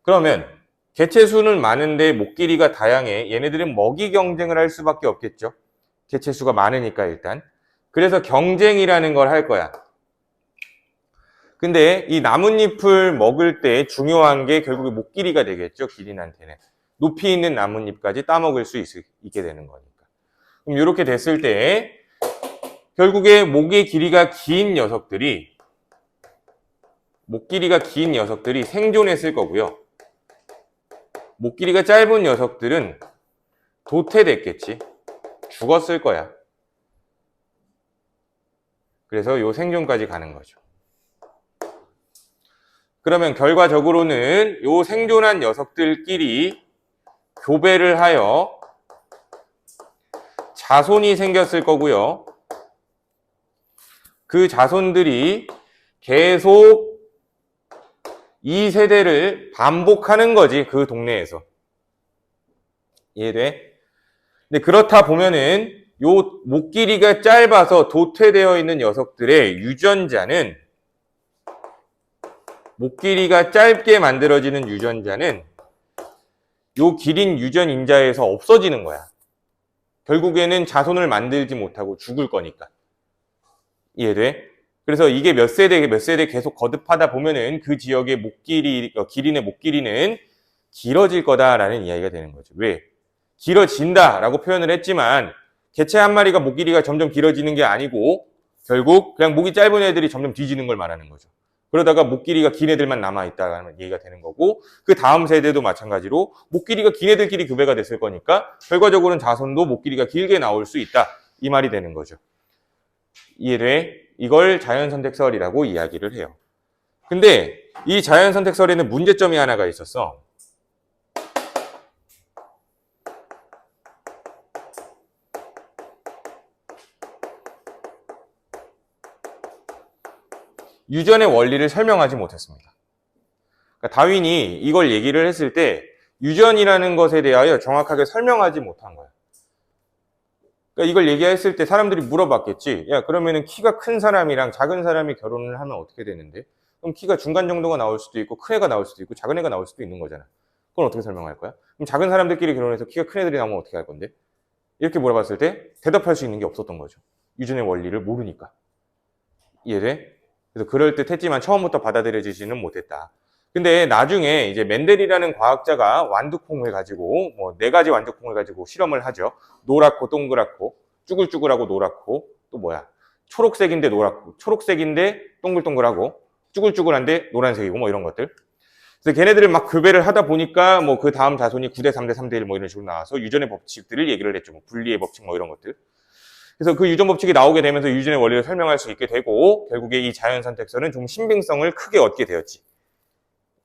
그러면 개체수는 많은데 목 길이가 다양해. 얘네들은 먹이 경쟁을 할 수밖에 없겠죠. 개체수가 많으니까 일단. 그래서 경쟁이라는 걸 할 거야. 근데 이 나뭇잎을 먹을 때 중요한 게 결국에 목 길이가 되겠죠. 기린한테는. 높이 있는 나뭇잎까지 따먹을 수 있게 되는 거니까. 그럼 이렇게 됐을 때 결국에 목의 길이가 긴 녀석들이 생존했을 거고요. 목 길이가 짧은 녀석들은 도태됐겠지. 죽었을 거야. 그래서 요 생존까지 가는 거죠. 그러면 결과적으로는 요 생존한 녀석들끼리 교배를 하여 자손이 생겼을 거고요. 그 자손들이 계속 이 세대를 반복하는 거지, 그 동네에서. 이해돼? 근데 그렇다 보면은 요 목 길이가 짧아서 도태되어 있는 녀석들의 유전자는, 목 길이가 짧게 만들어지는 유전자는 요 기린 유전인자에서 없어지는 거야. 결국에는 자손을 만들지 못하고 죽을 거니까. 이해돼? 그래서 이게 몇 세대 계속 거듭하다 보면은 그 지역의 기린의 목 길이는 길어질 거다라는 이야기가 되는 거죠. 왜? 길어진다라고 표현을 했지만 개체 한 마리가 목 길이가 점점 길어지는 게 아니고 결국 그냥 목이 짧은 애들이 점점 뒤지는 걸 말하는 거죠. 그러다가 목 길이가 긴 애들만 남아있다는 얘기가 되는 거고, 그 다음 세대도 마찬가지로 목 길이가 긴 애들끼리 교배가 됐을 거니까 결과적으로는 자손도 목 길이가 길게 나올 수 있다, 이 말이 되는 거죠. 이해돼? 이걸 자연선택설이라고 이야기를 해요. 근데 이 자연선택설에는 문제점이 하나가 있었어. 유전의 원리를 설명하지 못했습니다. 그러니까 다윈이 이걸 얘기를 했을 때 유전이라는 것에 대하여 정확하게 설명하지 못한 거야. 그러니까 이걸 얘기했을 때 사람들이 물어봤겠지. 야, 그러면은 키가 큰 사람이랑 작은 사람이 결혼을 하면 어떻게 되는데? 그럼 키가 중간 정도가 나올 수도 있고 큰 애가 나올 수도 있고 작은 애가 나올 수도 있는 거잖아. 그건 어떻게 설명할 거야? 그럼 작은 사람들끼리 결혼해서 키가 큰 애들이 나오면 어떻게 할 건데? 이렇게 물어봤을 때 대답할 수 있는 게 없었던 거죠. 유전의 원리를 모르니까. 이해돼? 그래서 그럴듯했지만 처음부터 받아들여지지는 못했다. 근데 나중에 이제 멘델이라는 과학자가 완두콩을 가지고 뭐 4가지 완두콩을 가지고 실험을 하죠. 노랗고 동그랗고 쭈글쭈글하고 노랗고 또 뭐야? 초록색인데 노랗고 초록색인데 동글동글하고 쭈글쭈글한데 노란색이고 뭐 이런 것들. 그래서 걔네들을 막 교배를 하다 보니까 뭐 그 다음 자손이 9대 3대 3대 1 뭐 이런 식으로 나와서 유전의 법칙들을 얘기를 했죠. 뭐 분리의 법칙 뭐 이런 것들. 그래서 그 유전 법칙이 나오게 되면서 유전의 원리를 설명할 수 있게 되고 결국에 이 자연선택설은 좀 신빙성을 크게 얻게 되었지.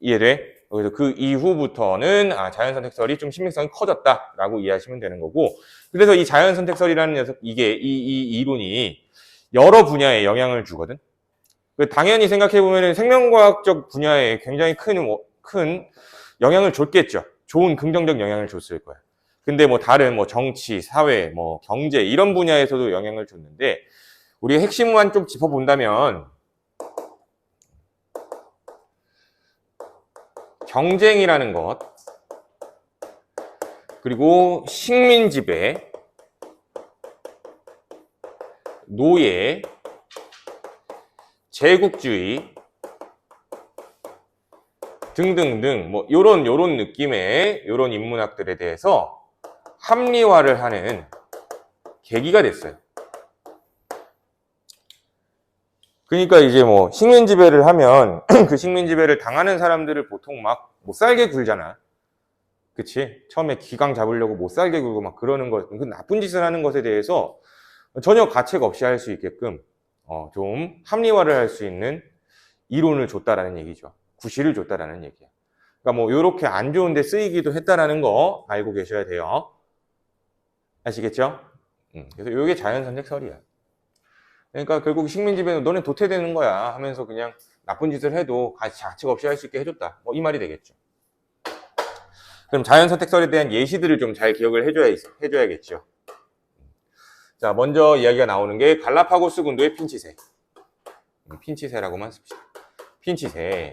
이해돼? 그래서 그 이후부터는 자연선택설이 좀 신빙성이 커졌다라고 이해하시면 되는 거고, 그래서 이 자연선택설이라는 녀석, 이게 이 이론이 여러 분야에 영향을 주거든. 당연히 생각해보면 생명과학적 분야에 굉장히 큰 영향을 줬겠죠. 좋은 긍정적 영향을 줬을 거야. 근데 뭐 다른 뭐 정치, 사회, 뭐 경제 이런 분야에서도 영향을 줬는데 우리가 핵심만 좀 짚어본다면 경쟁이라는 것, 그리고 식민지배, 노예, 제국주의 등등등 뭐 요런 느낌의 요런 인문학들에 대해서 합리화를 하는 계기가 됐어요. 그러니까 이제 뭐 식민지배를 하면 그 식민지배를 당하는 사람들을 보통 막 못 살게 굴잖아. 그치? 처음에 기강 잡으려고 못 살게 굴고 막 그러는 것, 그 나쁜 짓을 하는 것에 대해서 전혀 가책 없이 할 수 있게끔 좀 합리화를 할 수 있는 이론을 줬다라는 얘기죠. 구실을 줬다라는 얘기야. 그러니까 뭐 요렇게 안 좋은데 쓰이기도 했다라는 거 알고 계셔야 돼요. 아시겠죠? 그래서 요게 자연선택설이야. 그러니까 결국 식민지배는 너네 도태되는 거야 하면서 그냥 나쁜 짓을 해도 자책 없이 할 수 있게 해줬다. 뭐 이 말이 되겠죠. 그럼 자연선택설에 대한 예시들을 좀 잘 기억을 해줘야겠죠. 자, 먼저 이야기가 나오는 게 갈라파고스 군도의 핀치새. 핀치새라고만 씁시다. 핀치새.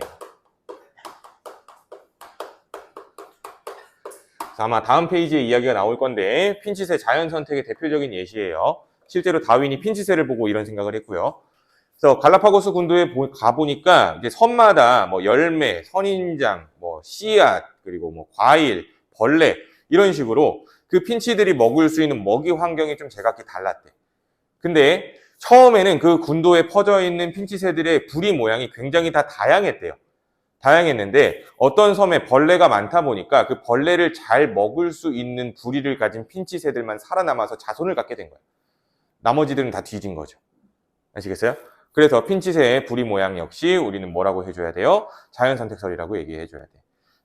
자, 아마 다음 페이지에 이야기가 나올 건데 핀치새 자연선택의 대표적인 예시예요. 실제로 다윈이 핀치새를 보고 이런 생각을 했고요. 그래서 갈라파고스 군도에 가보니까 이제 섬마다 뭐 열매, 선인장, 뭐 씨앗, 그리고 뭐 과일, 벌레 이런 식으로 그 핀치들이 먹을 수 있는 먹이 환경이 좀 제각기 달랐대. 근데 처음에는 그 군도에 퍼져 있는 핀치새들의 부리 모양이 굉장히 다 다양했대요. 다양했는데 어떤 섬에 벌레가 많다 보니까 그 벌레를 잘 먹을 수 있는 부리를 가진 핀치새들만 살아남아서 자손을 갖게 된 거예요. 나머지들은 다 뒤진 거죠. 아시겠어요? 그래서 핀치새의 부리 모양 역시 우리는 뭐라고 해줘야 돼요? 자연선택설이라고 얘기해줘야 돼.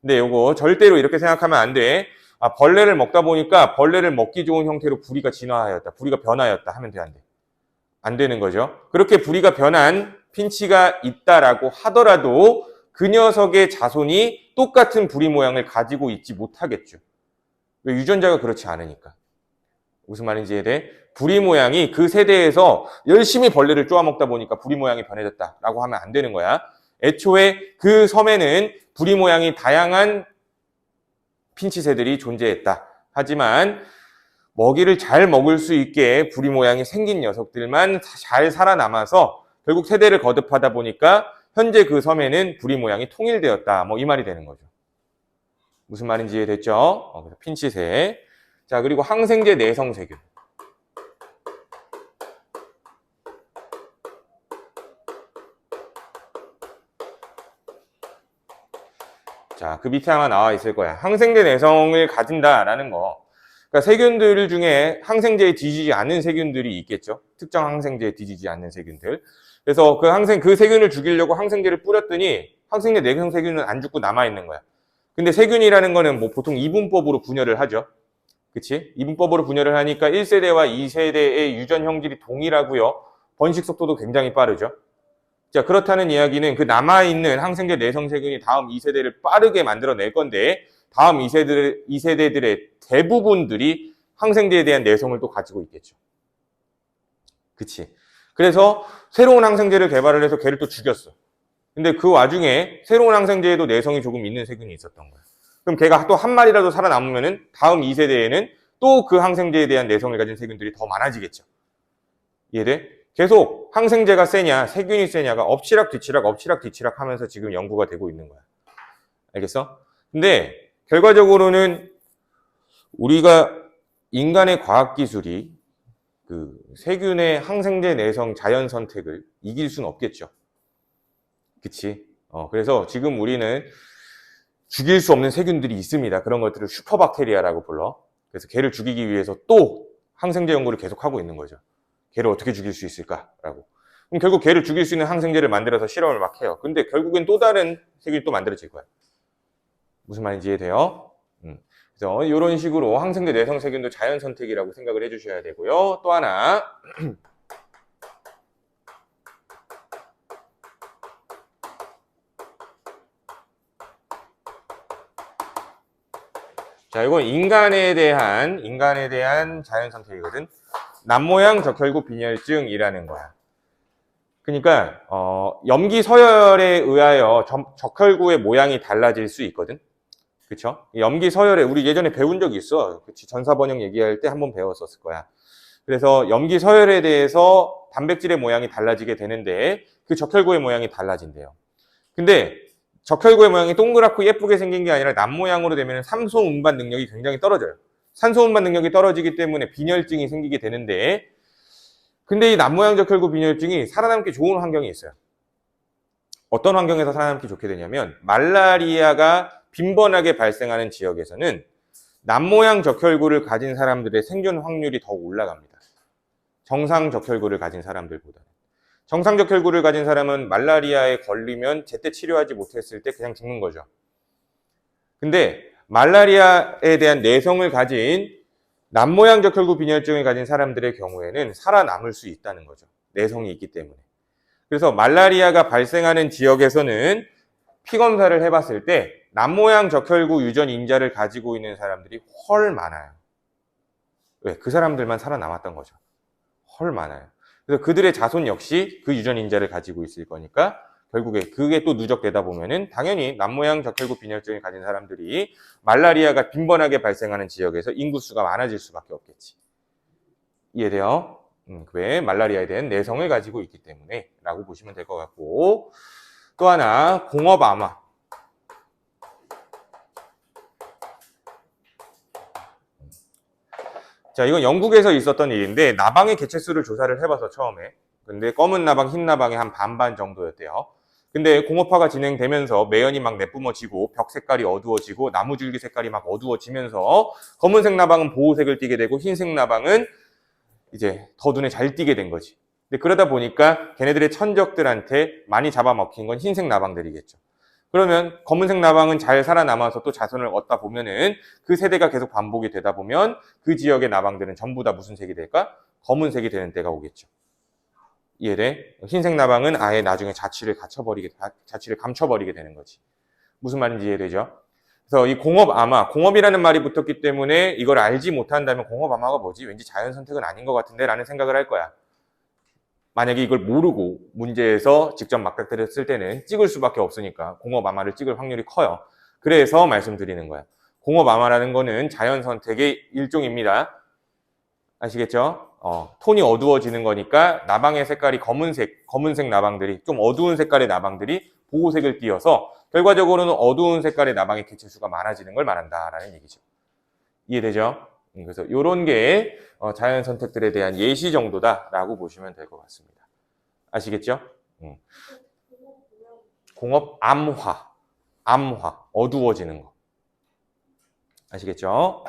근데 요거 절대로 이렇게 생각하면 안 돼. 아, 벌레를 먹다 보니까 벌레를 먹기 좋은 형태로 부리가 진화하였다. 부리가 변하였다 하면 돼, 안 돼? 안 되는 거죠. 그렇게 부리가 변한 핀치가 있다라고 하더라도 그 녀석의 자손이 똑같은 부리 모양을 가지고 있지 못하겠죠. 왜? 유전자가 그렇지 않으니까. 무슨 말인지 이해돼? 부리 모양이 그 세대에서 열심히 벌레를 쪼아먹다 보니까 부리 모양이 변해졌다라고 하면 안 되는 거야. 애초에 그 섬에는 부리 모양이 다양한 핀치새들이 존재했다. 하지만 먹이를 잘 먹을 수 있게 부리 모양이 생긴 녀석들만 잘 살아남아서 결국 세대를 거듭하다 보니까 현재 그 섬에는 부리 모양이 통일되었다. 뭐 이 말이 되는 거죠. 무슨 말인지 이해됐죠? 그래서 핀치새. 자, 그리고 항생제 내성 세균. 자, 그 밑에 아마 나와 있을 거야. 항생제 내성을 가진다라는 거. 그러니까 세균들 중에 항생제에 뒤지지 않는 세균들이 있겠죠. 특정 항생제에 뒤지지 않는 세균들. 그래서 그 세균을 죽이려고 항생제를 뿌렸더니 항생제 내성 세균은 안 죽고 남아있는 거야. 근데 세균이라는 거는 뭐 보통 이분법으로 분열을 하죠. 그치? 이분법으로 분열을 하니까 1세대와 2세대의 유전 형질이 동일하고요. 번식 속도도 굉장히 빠르죠. 자, 그렇다는 이야기는 그 남아있는 항생제 내성 세균이 다음 2세대를 빠르게 만들어낼 건데 다음 2세대들의 대부분들이 항생제에 대한 내성을 또 가지고 있겠죠. 그치? 그래서 새로운 항생제를 개발을 해서 걔를 또 죽였어. 근데 그 와중에 새로운 항생제에도 내성이 조금 있는 세균이 있었던 거야. 그럼 걔가 또 한 마리라도 살아남으면은 다음 2세대에는 또 그 항생제에 대한 내성을 가진 세균들이 더 많아지겠죠. 이해돼? 계속 항생제가 세냐, 세균이 세냐가 엎치락 뒤치락 하면서 지금 연구가 되고 있는 거야. 알겠어? 근데 결과적으로는 우리가 인간의 과학기술이 그 세균의 항생제 내성 자연 선택을 이길 수는 없겠죠. 그치? 그래서 지금 우리는 죽일 수 없는 세균들이 있습니다. 그런 것들을 슈퍼박테리아라고 불러. 그래서 걔를 죽이기 위해서 또 항생제 연구를 계속하고 있는 거죠. 걔를 어떻게 죽일 수 있을까라고. 그럼 결국 걔를 죽일 수 있는 항생제를 만들어서 실험을 막 해요. 근데 결국엔 또 다른 세균이 또 만들어질 거야. 무슨 말인지 이해돼요? 그래서 이런 식으로 항생제 내성 세균도 자연 선택이라고 생각을 해주셔야 되고요. 또 하나. 자, 이건 인간에 대한 자연 선택이거든. 남모양 적혈구 빈혈증이라는 거야. 그러니까 염기 서열에 의하여 적혈구의 모양이 달라질 수 있거든. 그쵸? 염기 서열에 우리 예전에 배운 적이 있어. 그치? 전사번역 얘기할 때 한번 배웠었을 거야. 그래서 염기 서열에 대해서 단백질의 모양이 달라지게 되는데 그 적혈구의 모양이 달라진대요. 근데 적혈구의 모양이 동그랗고 예쁘게 생긴 게 아니라 남모양으로 되면 산소 운반 능력이 굉장히 떨어져요. 산소 운반 능력이 떨어지기 때문에 빈혈증이 생기게 되는데 근데 이 남모양 적혈구 빈혈증이 살아남기 좋은 환경이 있어요. 어떤 환경에서 살아남기 좋게 되냐면 말라리아가 빈번하게 발생하는 지역에서는 남모양 적혈구를 가진 사람들의 생존 확률이 더 올라갑니다. 정상 적혈구를 가진 사람들보다는. 정상 적혈구를 가진 사람은 말라리아에 걸리면 제때 치료하지 못했을 때 그냥 죽는 거죠. 근데 말라리아에 대한 내성을 가진 남모양 적혈구 빈혈증을 가진 사람들의 경우에는 살아남을 수 있다는 거죠. 내성이 있기 때문에. 그래서 말라리아가 발생하는 지역에서는 피 검사를 해봤을 때 남모양 적혈구 유전 인자를 가지고 있는 사람들이 헐 많아요. 왜? 그 사람들만 살아남았던 거죠. 헐 많아요. 그래서 그들의 자손 역시 그 유전 인자를 가지고 있을 거니까 결국에 그게 또 누적되다 보면은 당연히 남모양 적혈구 빈혈증을 가진 사람들이 말라리아가 빈번하게 발생하는 지역에서 인구수가 많아질 수밖에 없겠지. 이해돼요? 왜? 말라리아에 대한 내성을 가지고 있기 때문에 라고 보시면 될 것 같고, 또 하나 공업암화. 자, 이건 영국에서 있었던 일인데 나방의 개체수를 조사를 해봐서 처음에, 근데 검은 나방, 흰 나방의 한 반반 정도였대요. 근데 공업화가 진행되면서 매연이 막 내뿜어지고 벽 색깔이 어두워지고 나무줄기 색깔이 막 어두워지면서 검은색 나방은 보호색을 띠게 되고 흰색 나방은 이제 더 눈에 잘 띄게 된 거지. 근데 그러다 보니까 걔네들의 천적들한테 많이 잡아먹힌 건 흰색 나방들이겠죠. 그러면 검은색 나방은 잘 살아남아서 또 자손을 얻다 보면은 그 세대가 계속 반복이 되다 보면 그 지역의 나방들은 전부 다 무슨 색이 될까? 검은색이 되는 때가 오겠죠. 이해돼? 흰색 나방은 아예 나중에 자취를 감춰버리게 되는 거지. 무슨 말인지 이해되죠? 그래서 이 공업암화, 공업이라는 말이 붙었기 때문에 이걸 알지 못한다면 공업암화가 뭐지? 왠지 자연 선택은 아닌 것 같은데 라는 생각을 할 거야. 만약에 이걸 모르고 문제에서 직접 맞닥뜨렸을 때는 찍을 수밖에 없으니까 공업암화를 찍을 확률이 커요. 그래서 말씀드리는 거야. 공업암화라는 거는 자연 선택의 일종입니다. 아시겠죠? 톤이 어두워지는 거니까 나방의 색깔이 검은색 나방들이, 좀 어두운 색깔의 나방들이 보호색을 띄어서 결과적으로는 어두운 색깔의 나방의 개체수가 많아지는 걸 말한다라는 얘기죠. 이해되죠? 그래서 이런 게 자연 선택들에 대한 예시 정도다라고 보시면 될 것 같습니다. 아시겠죠? 공업 암화, 어두워지는 거. 아시겠죠?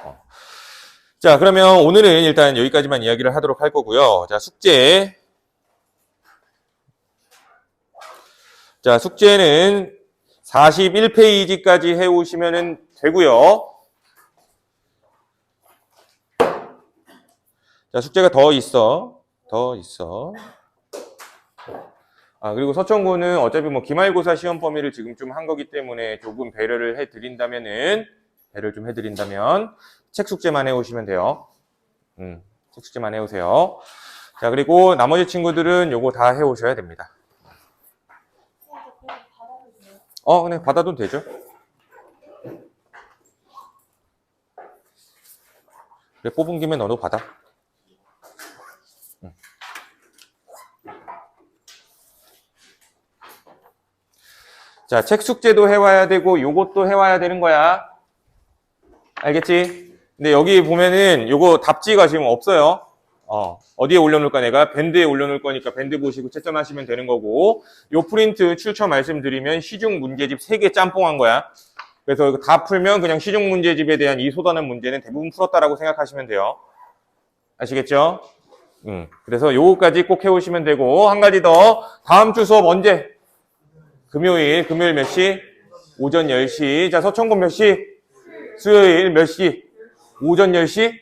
자, 그러면 오늘은 일단 여기까지만 이야기를 하도록 할 거고요. 자, 숙제. 자, 숙제는 41페이지까지 해오시면 되고요. 자, 숙제가 더 있어. 그리고 서천고는 어차피 뭐 기말고사 시험 범위를 지금 좀 한 거기 때문에 조금 배려를 해드린다면 책 숙제만 해오시면 돼요. 책 숙제만 해오세요. 자, 그리고 나머지 친구들은 요거 다 해오셔야 됩니다. 그냥 받아도 되죠. 그래, 뽑은 김에 너도 받아. 자, 책 숙제도 해와야 되고 요것도 해와야 되는 거야. 알겠지? 근데 여기 보면은 요거 답지가 지금 없어요. 어디에 올려놓을까? 내가 밴드에 올려놓을 거니까 밴드 보시고 채점하시면 되는 거고, 요 프린트 출처 말씀드리면 시중 문제집 3개 짬뽕한 거야. 그래서 이거 다 풀면 그냥 시중 문제집에 대한 이 소단한 문제는 대부분 풀었다라고 생각하시면 돼요. 아시겠죠? 그래서 요거까지 꼭 해오시면 되고, 한 가지 더, 다음 주 수업 언제? 금요일 몇 시? 오전 10시. 자, 서천고 몇 시? 수요일 몇 시? 오전 10시?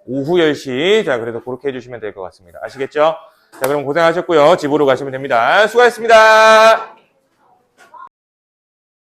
오후 10시. 자, 그래서 그렇게 해주시면 될 것 같습니다. 아시겠죠? 자, 그럼 고생하셨고요. 집으로 가시면 됩니다. 수고하셨습니다.